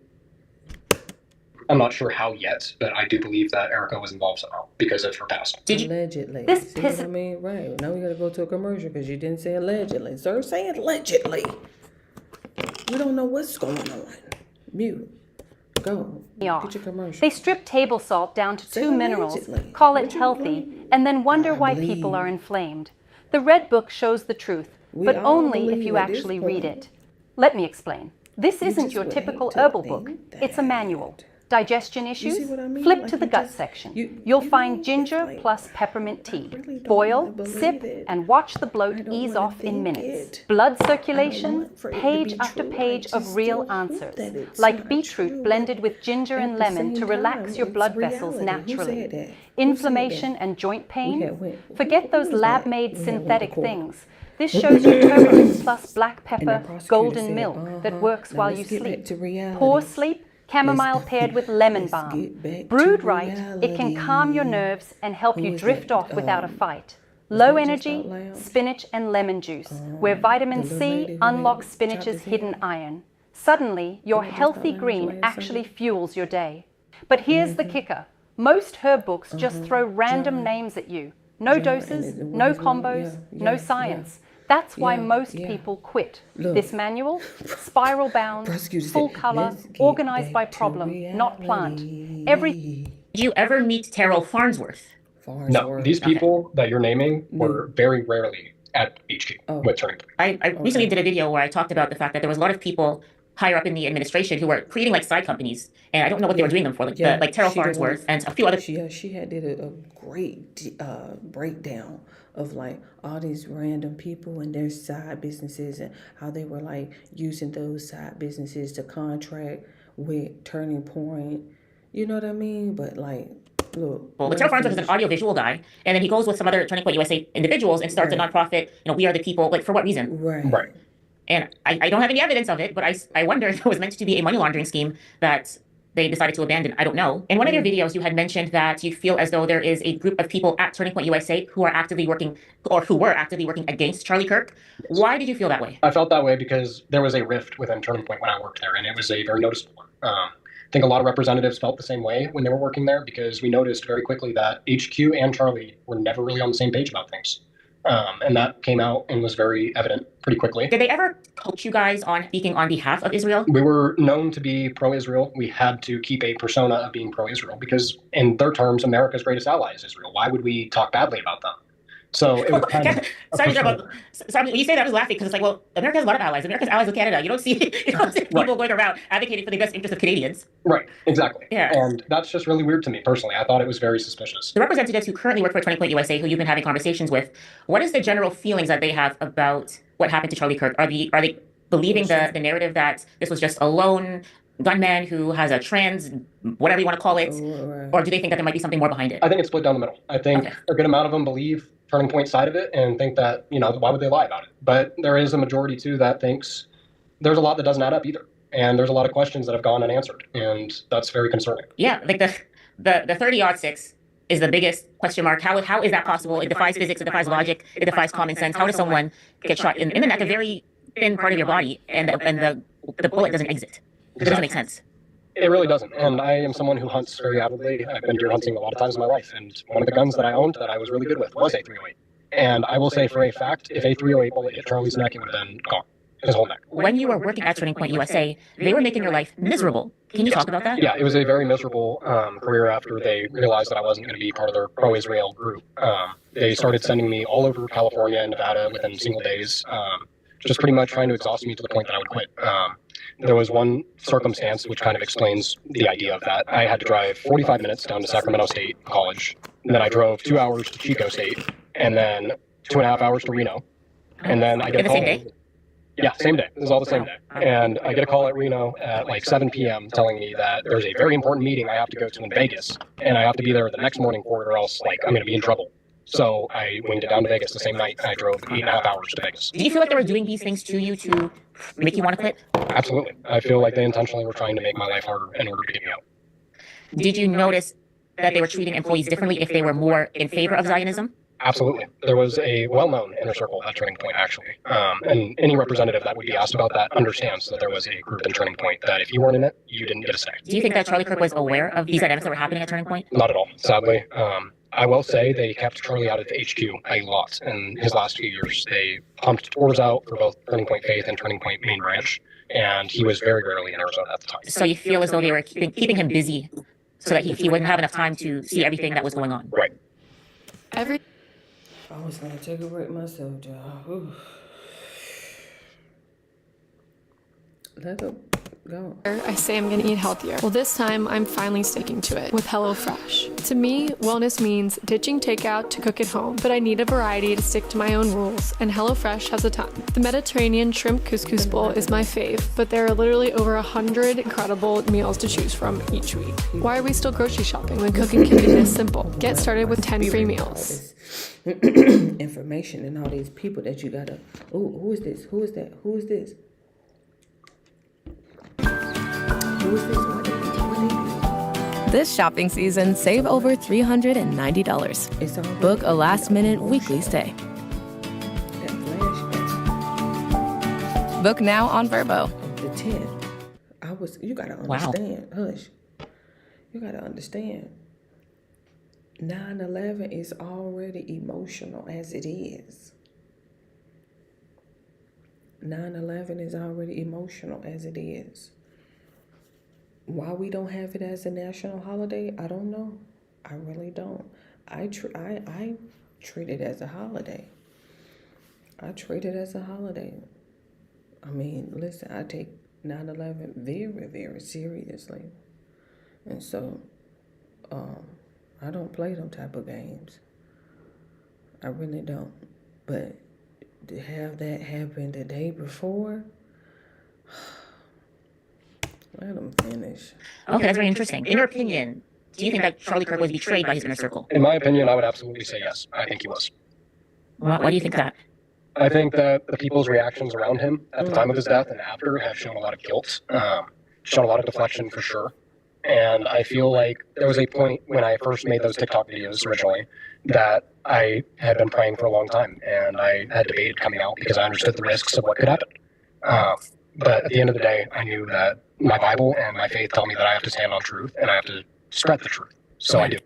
I'm not sure how yet, but I do believe that Erica was involved somehow because of her past. Allegedly. See what I mean? Right. Now we gotta go to a commercial because you didn't say allegedly. Sir, say it allegedly. We don't know what's going on. Mute. Go. Get your commercial. They strip table salt down to 2 minerals, call it healthy, and then wonder why people are inflamed. The Red Book shows the truth, but only if you actually read it. Let me explain. This isn't your typical herbal book. It's a manual. Digestion issues? Flip to the gut section. You'll find ginger plus peppermint tea. Boil, sip, and watch the bloat ease off in minutes. Blood circulation? Page after page of real answers. Like beetroot blended with ginger and lemon to relax your blood vessels naturally. Inflammation and joint pain? Forget those lab-made synthetic things. This shows you turmeric plus black pepper, golden milk that works while you sleep. Poor sleep? Chamomile paired with lemon balm. Brewed right, it can calm your nerves and help you drift off without a fight. Low energy, spinach and lemon juice, where vitamin C unlocks spinach's hidden iron. Suddenly, your healthy green actually fuels your day. But here's the kicker. Most herb books just throw random names at you. No doses, no combos, no science. That's why most people quit. This manual, spiral bound, full color, organized by problem, not plant. Did you ever meet Terrell Farnsworth? No, these people that you're naming were very rarely at HQ with Turning Point. I recently did a video where I talked about the fact that there was a lot of people higher up in the administration who were creating like side companies, and I don't know what they were doing them for, like Terrell Farnsworth and a few other. She had did a great breakdown of like all these random people and their side businesses and how they were like using those side businesses to contract with Turning Point. You know what I mean? But like, look. Well, Terrell Farnsworth is an audiovisual guy, and then he goes with some other Turning Point USA individuals and starts a nonprofit. We Are the People. Like, for what reason? Right. And I don't have any evidence of it, but I wonder if it was meant to be a money laundering scheme that they decided to abandon. I don't know. In one of your videos, you had mentioned that you feel as though there is a group of people at Turning Point USA who are actively working, or who were actively working against Charlie Kirk. Why did you feel that way? I felt that way because there was a rift within Turning Point when I worked there, and it was a very noticeable one. I think a lot of representatives felt the same way when they were working there because we noticed very quickly that HQ and Charlie were never really on the same page about things. And that came out and was very evident pretty quickly. Did they ever coach you guys on speaking on behalf of Israel? We were known to be pro-Israel. We had to keep a persona of being pro-Israel because, in their terms, America's greatest ally is Israel. Why would we talk badly about them? So it was kind of sorry, when you say that, I was laughing because it's like, well, America has a lot of allies. America's allies with Canada. You don't see people going around advocating for the best interest of Canadians. Right, exactly. Yeah. And that's just really weird to me personally. I thought it was very suspicious. The representatives who currently work for Turning Point USA, who you've been having conversations with, what is the general feelings that they have about what happened to Charlie Kirk? Are they believing the narrative that this was just a lone gunman who has a trans, whatever you want to call it, or do they think that there might be something more behind it? I think it's split down the middle. I think a good amount of them believe Turning Point side of it and think that, why would they lie about it? But there is a majority too that thinks there's a lot that doesn't add up either. And there's a lot of questions that have gone unanswered. And that's very concerning. Yeah, like the 30-06 is the biggest question mark. How is that possible? It defies physics, it defies logic, it defies common sense. How does someone get shot in the neck, a very thin part of your body, and the bullet doesn't exit? It doesn't make sense. It really doesn't. And I am someone who hunts very avidly. I've been deer hunting a lot of times in my life. And one of the guns that I owned that I was really good with was a .308. And I will say for a fact, if a .308 bullet hit Charlie's neck, it would have been gone. his whole neck. When you were working at Turning Point USA, they were making your life miserable. Can you talk about that? Yeah, it was a very miserable career after they realized that I wasn't going to be part of their pro-Israel group. They started sending me all over California and Nevada within single days, just pretty much trying to exhaust me to the point that I would quit. There was one circumstance which kind of explains the idea of that. I had to drive 45 minutes down to Sacramento State College, and then I drove 2 hours to Chico State, and then 2.5 hours to Reno, and then I get a call. Same day? Yeah, same day. This is all the same day. And I get a call at Reno at like 7 p.m. telling me that there's a very important meeting I have to go to in Vegas, and I have to be there the next morning for it, or else like I'm going to be in trouble. So I winged it down to Vegas the same night, and I drove 8.5 hours to Vegas. Do you feel like they were doing these things to you to make you want to quit? Absolutely. I feel like they intentionally were trying to make my life harder in order to get me out. Did you notice that they were treating employees differently if they were more in favor of Zionism? Absolutely. There was a well-known inner circle at Turning Point, actually. And any representative that would be asked about that understands that there was a group in Turning Point that if you weren't in it, you didn't get a say. Do you think that Charlie Kirk was aware of these dynamics that were happening at Turning Point? Not at all, sadly. I will say they kept Charlie out of the HQ a lot in his last few years. They pumped tours out for both Turning Point Faith and Turning Point Main Branch, and he was very rarely in Arizona at the time. So you feel as though they were keeping him busy so that he wouldn't have enough time to see everything that was going on? Right. I was gonna take a break myself, y'all. Let it go. I say I'm gonna eat healthier. Well, this time I'm finally sticking to it with HelloFresh. To me, wellness means ditching takeout to cook at home, but I need a variety to stick to my own rules, and HelloFresh has a ton. The Mediterranean shrimp couscous bowl is my fave, but there are literally over 100 incredible meals to choose from each week. Why are we still grocery shopping when cooking can be this simple? Get started with 10 free meals. Information and all these people that you gotta. Oh, who is this? Who is that? Who is this? Who is this? What they do? This shopping season, save over $390. Book a last-minute weekly stay. Book now on Vrbo. The 10th. You gotta understand. Wow. Hush. You gotta understand. 9/11 is already emotional as it is. 9/11 is already emotional as it is. Why we don't have it as a national holiday, I don't know. I really don't. I treat it as a holiday. I treat it as a holiday. I mean, listen, I take 9/11 very, very seriously. And so, I don't play them type of games. I really don't. But to have that happen the day before, let them finish. Okay, that's very interesting. In your opinion, do you think that Charlie Kirk was betrayed by his inner circle? In my opinion, I would absolutely say yes. I think he was. Why do you think that? I think that the people's reactions around him at the time of his death and after have shown a lot of guilt, shown a lot of deflection for sure. And I feel like there was a point when I first made those TikTok videos originally that I had been praying for a long time, and I had debated coming out because I understood the risks of what could happen. But at the end of the day, I knew that my Bible and my faith tell me that I have to stand on truth and I have to spread the truth. So I do.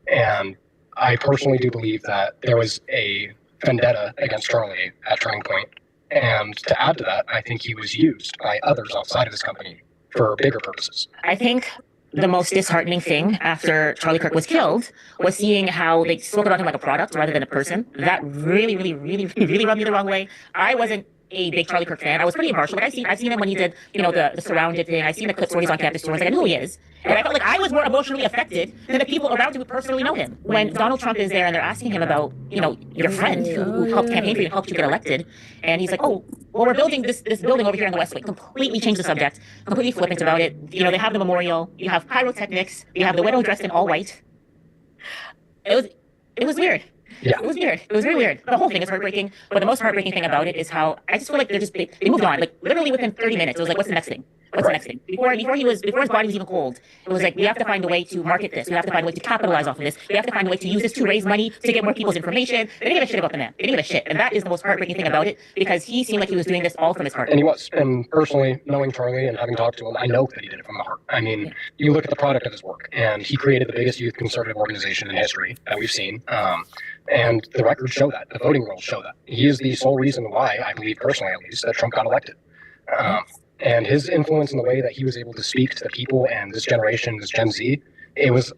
And I personally do believe that there was a vendetta against Charlie at Turning Point. And to add to that, I think he was used by others outside of his company for bigger purposes. I think the most disheartening thing after Charlie Kirk was killed was seeing how they spoke about him like a product rather than a person. That really, really, really, really rubbed me the wrong way. I wasn't a big Charlie Kirk fan. I was pretty impartial. Like I've seen him when he did, the Surrounded thing. I've seen the clips where he's on campus tours. Like I know who he is. And I felt like I was more emotionally affected than the people around him who personally know him. When Donald Trump is there and they're asking him about, your friend who helped campaign for you and helped you get elected. And he's like, oh, well, we're building this building over here in the West Wing. Completely changed the subject. Completely flippant about it. They have the memorial. You have pyrotechnics. You have the widow dressed in all white. It was weird. Yeah. It was weird. It was really weird. The whole thing is heartbreaking. But the most heartbreaking thing about it is how I just feel like they moved on. Like literally within 30 minutes, it was like, what's the next thing? What's the next thing? Before his body was even cold, it was like, we have to find a way to market this. We have to find a way to capitalize off of this. We have to find a way to use this to raise money, to get more people's information. They didn't give a shit about the man. They didn't give a shit. And that is the most heartbreaking thing about it, because he seemed like he was doing this all from his heart. And he was. And personally, knowing Charlie and having talked to him, I know that he did it from the heart. I mean, you look at the product of his work, and he created the biggest youth conservative organization in history that we've seen. And the records show that. The voting rolls show that. He is the sole reason why, I believe personally at least, that Trump got elected. And his influence in the way that he was able to speak to the people and this generation, this Gen Z, it was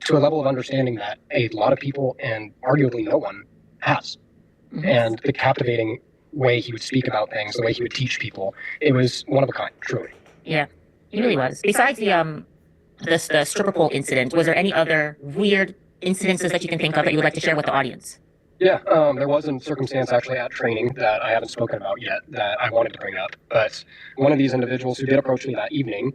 to a level of understanding that a lot of people, and arguably no one, has. And the captivating way he would speak about things, the way he would teach people, it was one of a kind, truly. Yeah, he really was. Besides the stripper pole incident, was there any other weird incidences that you can think of that you would like to share with the audience? Yeah, there was a circumstance actually at training that I haven't spoken about yet that I wanted to bring up. But one of these individuals who did approach me that evening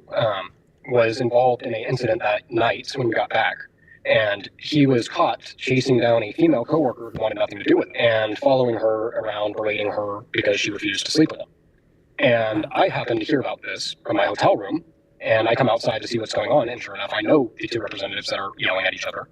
was involved in an incident that night when we got back. And he was caught chasing down a female coworker who wanted nothing to do with it and following her around, berating her because she refused to sleep with him. And I happened to hear about this from my hotel room, and I come outside to see what's going on. And sure enough, I know the two representatives that are yelling at each other.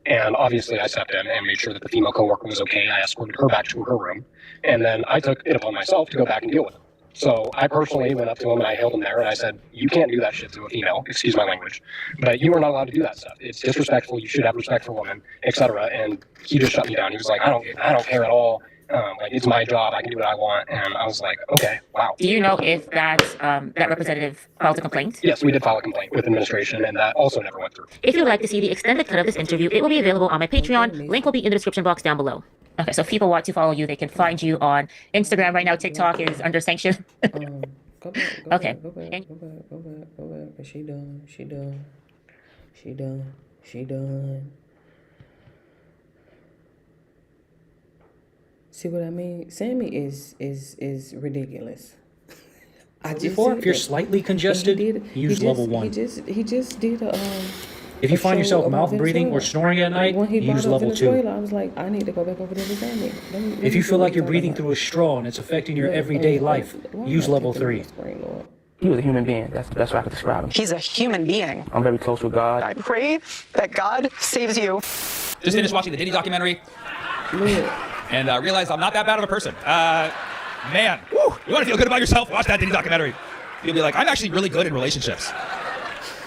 And obviously I stepped in and made sure that the female coworker was okay. I escorted her back to her room. And then I took it upon myself to go back and deal with it. So I personally went up to him and I hailed him there and I said, you can't do that shit to a female, excuse my language, but you are not allowed to do that stuff. It's disrespectful. You should have respect for women, etc. And he just shut me down. He was like, I don't care at all. Like, it's my job. I can do what I want. And I was like, okay, wow. Do you know if that representative filed a complaint? Yes, we did file a complaint with administration, and that also never went through. If you would like to see the extended cut of this interview, it will be available on my Patreon. Link will be in the description box down below. Okay, so if people want to follow you, they can find you on Instagram. Right now, TikTok is under sanction. Go back. She done. See what I mean? Sammy is ridiculous. If you're slightly congested, use level 1. He just did a. If you find yourself mouth breathing or snoring at night, use level 2. I was like, I need to go back over there with Sammy. If you feel like you're breathing through a straw and it's affecting your everyday life, use level 3. He was a human being. That's the best way I could describe him. He's a human being. I'm very close with God. I pray that God saves you. Just finished watching the Diddy documentary. And realized I'm not that bad of a person. Man, woo, you want to feel good about yourself? Watch that Diddy documentary. You'll be like, I'm actually really good in relationships.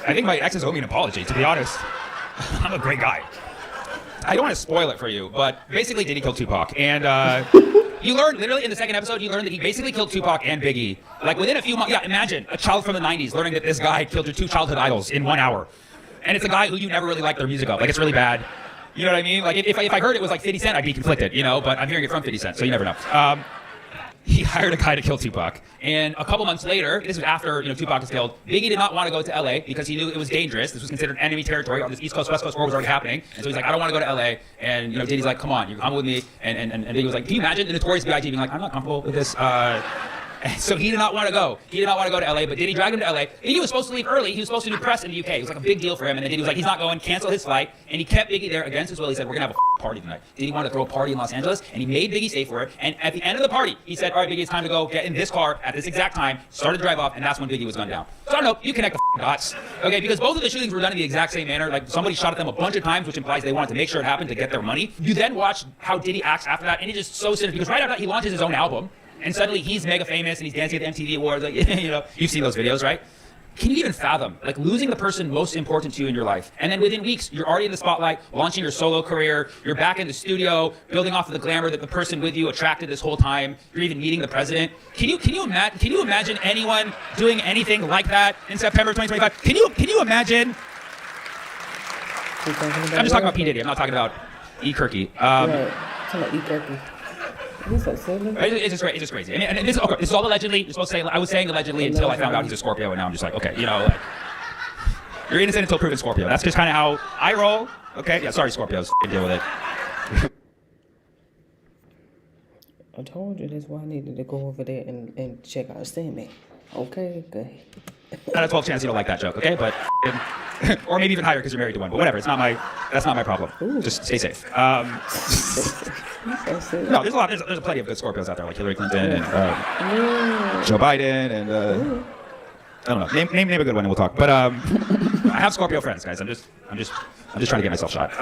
I think my exes owe me an apology, to be honest. I'm a great guy. I don't want to spoil it for you, but basically Diddy killed Tupac. And you learn, literally in the second episode, you learn that he basically killed Tupac and Biggie. Like within a few months, yeah, imagine a child from the 90s learning that this guy killed your two childhood idols in 1 hour. And it's a guy who you never really liked their music of. Like, it's really bad. You know what I mean? Like, if I heard it was like 50 Cent, I'd be conflicted, you know? But I'm hearing it from 50 Cent, so you never know. He hired a guy to kill Tupac. And a couple months later, this was after, Tupac was killed, Biggie did not want to go to LA because he knew it was dangerous. This was considered enemy territory. On this East Coast, West Coast war was already happening. And so he's like, I don't want to go to LA. And, Diddy's like, come on, you come with me. And Biggie was like, can you imagine the Notorious B.I.G. being like, I'm not comfortable with this. And so he did not want to go. He did not want to go to LA, but Diddy dragged him to LA. And he was supposed to leave early. He was supposed to do press in the UK. It was like a big deal for him. And then Diddy was like, he's not going, cancel his flight. And he kept Biggie there against his will. He said, we're going to have a party tonight. Diddy wanted to throw a party in Los Angeles, and he made Biggie stay for it. And at the end of the party, he said, all right, Biggie, it's time to go get in this car at this exact time, started to drive off, and that's when Biggie was gunned down. So I don't know, you connect the dots. Okay, because both of the shootings were done in the exact same manner. Like, somebody shot at them a bunch of times, which implies they wanted to make sure it happened to get their money. You then watch how Diddy acts after that, and it's just so cynical, because right after that, he launches his own album. And suddenly he's mega famous and he's dancing at the MTV Awards. Like, you've seen those videos, right? Can you even fathom, like, losing the person most important to you in your life? And then within weeks, you're already in the spotlight, launching your solo career. You're back in the studio, building off of the glamour that the person with you attracted this whole time. You're even meeting the president. Can you imagine anyone doing anything like that in September 2025? Can you imagine? I'm just talking about P. Diddy. I'm not talking about E. Kirky. Talking about E. Kirky. He's so silly. It's just crazy. And this is all allegedly. You're supposed to say, I was saying allegedly until I found out he's a Scorpio, and now I'm just like, okay, like, you're innocent until proven Scorpio. That's just kind of how I roll. Okay, yeah, sorry, Scorpios. Deal with it. I told you that's why I needed to go over there and check out Sammy. Okay, good. Not a 12 chance you don't like that joke, okay? But or maybe even higher because you're married to one. But whatever, that's not my problem. Ooh. Just stay safe. No, there's plenty of good Scorpios out there, like Hillary Clinton and Joe Biden and I don't know. Name a good one and we'll talk. But I have Scorpio friends, guys. I'm just trying to get myself shot.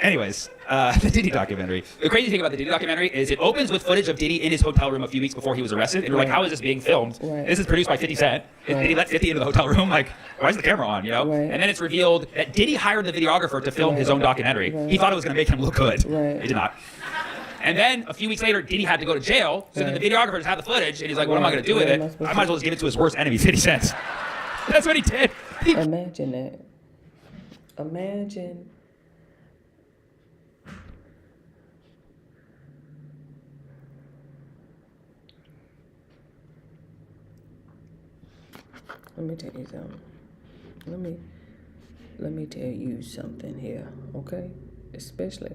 Anyways, the Diddy documentary. The crazy thing about the Diddy documentary is it opens with footage of Diddy in his hotel room a few weeks before he was arrested. And you're like, how is this being filmed? Right. This is produced by 50 Cent. Did he let 50 into the hotel room? Like, why is the camera on, you know? Right. And then it's revealed that Diddy hired the videographer to film his own documentary. He thought it was going to make him look good. It did not. And then a few weeks later, Diddy had to go to jail. So then the videographer just had the footage, and he's like, what am I going to do with it? I might as well just give it to his worst enemy, 50 Cent. That's what he did. Imagine that. Imagine. Let me tell you something. Let me tell you something here, okay? Especially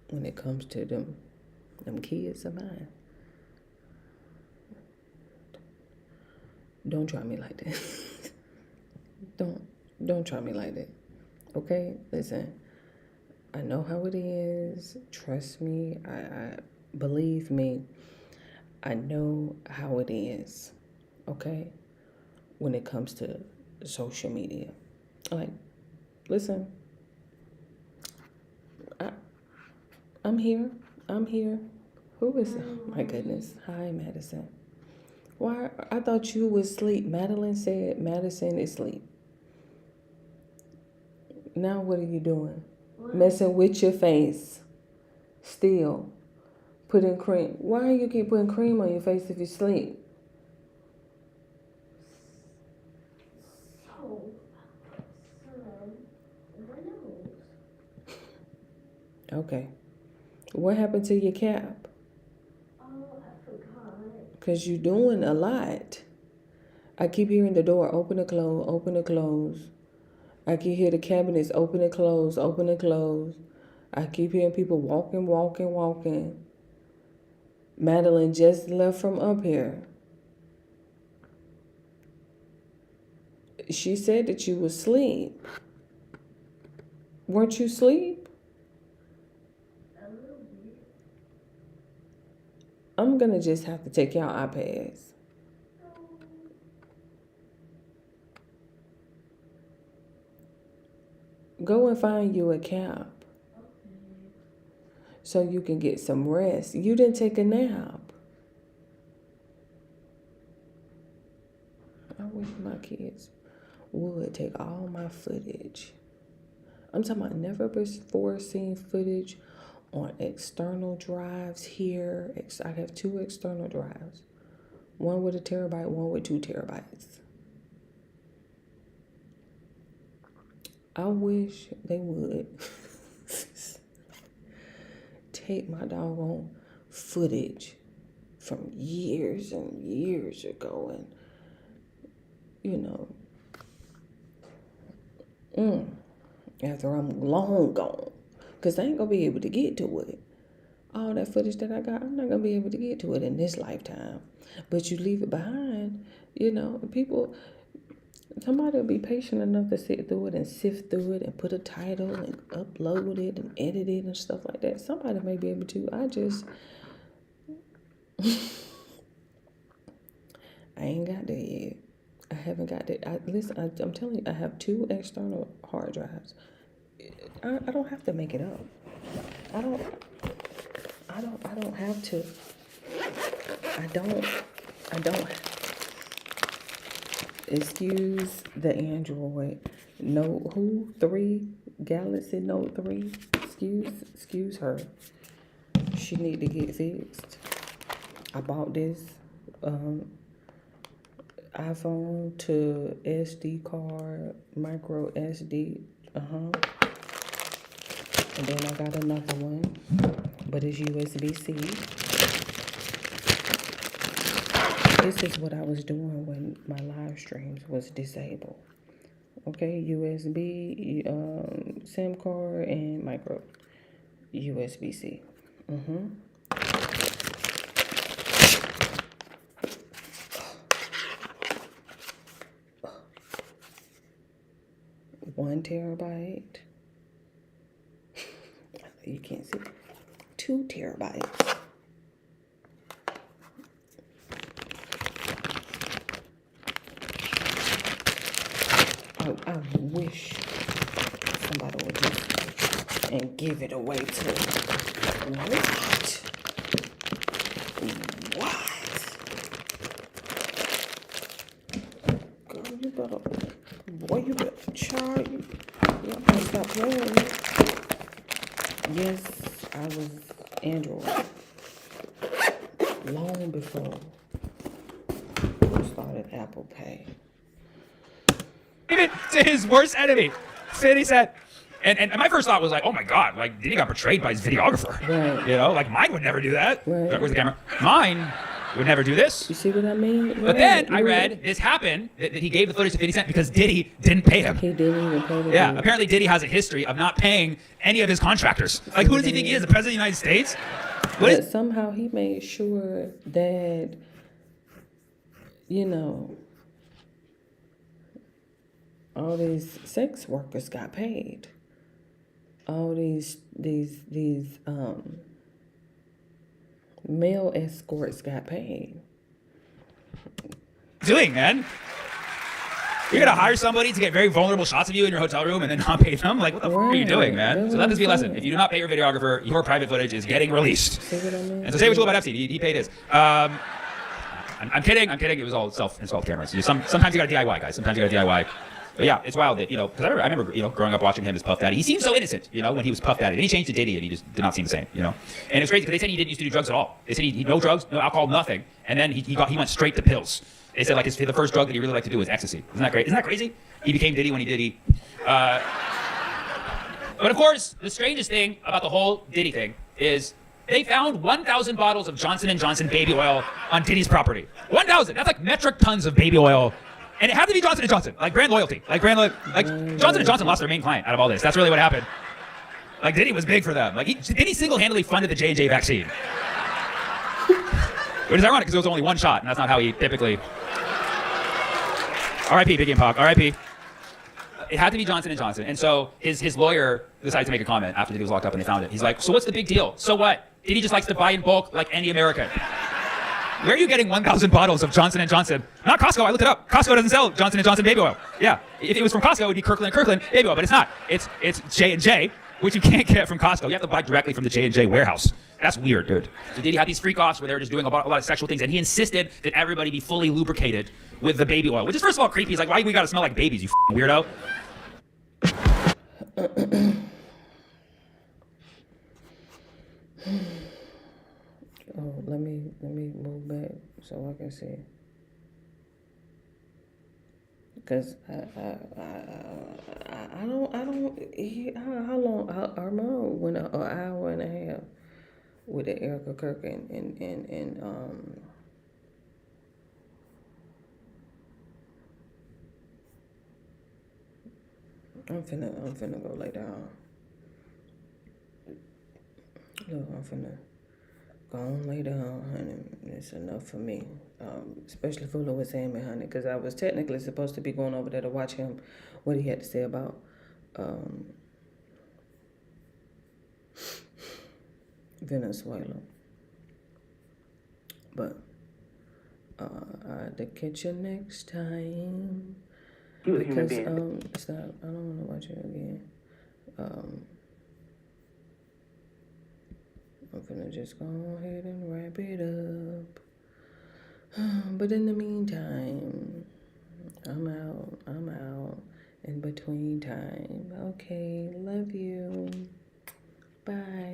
when it comes to them kids of mine. Don't try me like that. Don't try me like that. Okay? Listen. I know how it is. Trust me. I believe me. I know how it is. Okay? When it comes to social media. Like, listen. I'm here. Who is it? Oh my goodness. Hi, Madison. Why? I thought you was asleep. Madeline said Madison is asleep. Now what are you doing? What? Messing with your face. Still. Putting cream. Why do you keep putting cream on your face if you sleep? Okay. What happened to your cap? Oh, I forgot. Because you're doing a lot. I keep hearing the door open and close, open and close. I can hear the cabinets open and close, open and close. I keep hearing people walking. Madeline just left from up here. She said that you was asleep. Weren't you asleep? I'm going to just have to take y'all iPads. Go and find you a cap. So you can get some rest. You didn't take a nap. I wish my kids would take all my footage. I'm talking about never before seen footage on external drives here. I have 2 external drives. One with 1 terabyte, one with 2 terabytes. I wish they would take my doggone footage from years and years ago and, you know, after I'm long gone. Because I ain't going to be able to get to it. All that footage that I got, I'm not going to be able to get to it in this lifetime. But you leave it behind, you know, somebody will be patient enough to sit through it and sift through it and put a title and upload it and edit it and stuff like that. Somebody may be able to. I ain't got that yet. I haven't got that. I'm telling you, I have 2 external hard drives. I don't have to make it up. I don't have to. I don't. Excuse the Android Note 3, Galaxy Note 3. Excuse her. She need to get fixed. I bought this iPhone to SD card, micro SD. And then I got another one, but it's USB-C. This is what I was doing when my live streams was disabled. Okay, USB, SIM card, and micro USB-C. 1 terabyte. You can't see. 2 terabytes. I wish somebody would just and give it away to what? Girl, you better, boy, you better charge. You better stop playing. Yes, I was Android long before I started Apple Pay. Even to his worst enemy. He said, and my first thought was like, oh my God, like Diddy got betrayed by his videographer. Right. You know, like mine would never do that. Right. Where's the camera? Mine would never do this. You see what I mean? But then I read this happened, that he gave the footage to 50 Cent because Diddy didn't pay him. He didn't even pay him. Yeah, apparently Diddy has a history of not paying any of his contractors. Like, who does he think he is, the President of the United States? But somehow he made sure that, you know, all these sex workers got paid. All these male escorts got paid. Doing, man. You're gonna hire somebody to get very vulnerable shots of you in your hotel room and then not pay them? Like, what the f are you doing, man? So let this be a lesson. If you do not pay your videographer, your private footage is getting released. And so say what you will about Epstein. He paid his. I'm kidding. It was all self-installed cameras. Sometimes you gotta DIY, guys. Sometimes you gotta DIY. But yeah, it's wild that, you know, because I remember, you know, growing up watching him as Puff Daddy. He seemed so innocent, you know, when he was Puff Daddy. Then he changed to Diddy and he just did not seem the same, you know. And it's crazy because they said he didn't used to do drugs at all. They said he no drugs, no alcohol, nothing. And then he went straight to pills. They said like the first drug that he really liked to do was ecstasy. Isn't that great? Isn't that crazy? He became Diddy when he Diddy. But of course, the strangest thing about the whole Diddy thing is they found 1,000 bottles of Johnson & Johnson baby oil on Diddy's property. 1,000. That's like metric tons of baby oil. And it had to be Johnson & Johnson, like brand loyalty. Like Johnson & Johnson lost their main client out of all this. That's really what happened. Like Diddy was big for them. Like Diddy single-handedly funded the J&J vaccine. Which is ironic because it was only one shot, and that's not how he typically... R.I.P. Biggie and Pac, R.I.P. It had to be Johnson & Johnson. And so his lawyer decided to make a comment after Diddy was locked up and they found it. He's like, so what's the big deal? So what? Diddy just likes to buy in bulk like any American. Where are you getting 1,000 bottles of Johnson & Johnson? Not Costco, I looked it up. Costco doesn't sell Johnson & Johnson baby oil. Yeah, if it was from Costco, it would be Kirkland & Kirkland baby oil, but it's not. It's J&J, which you can't get from Costco. You have to buy directly from the J&J warehouse. That's weird, dude. So Diddy had these freak-offs where they were just doing a lot of sexual things, and he insisted that everybody be fully lubricated with the baby oil, which is first of all creepy. He's like, why do we gotta smell like babies, you weirdo? Oh, let me move back so I can see. Cause I don't. How long? Armand went an hour and a half with the Erica Kirk and I'm finna go lay down. Look, I'm finna go on lay down, honey. It's enough for me. Especially for Louis Amy, honey, because I was technically supposed to be going over there to watch him, what he had to say about Venezuela. But I had to catch you next time. Because stop. I don't want to watch it again. I'm gonna just go ahead and wrap it up. But in the meantime, I'm out in between time. Okay, love you. Bye.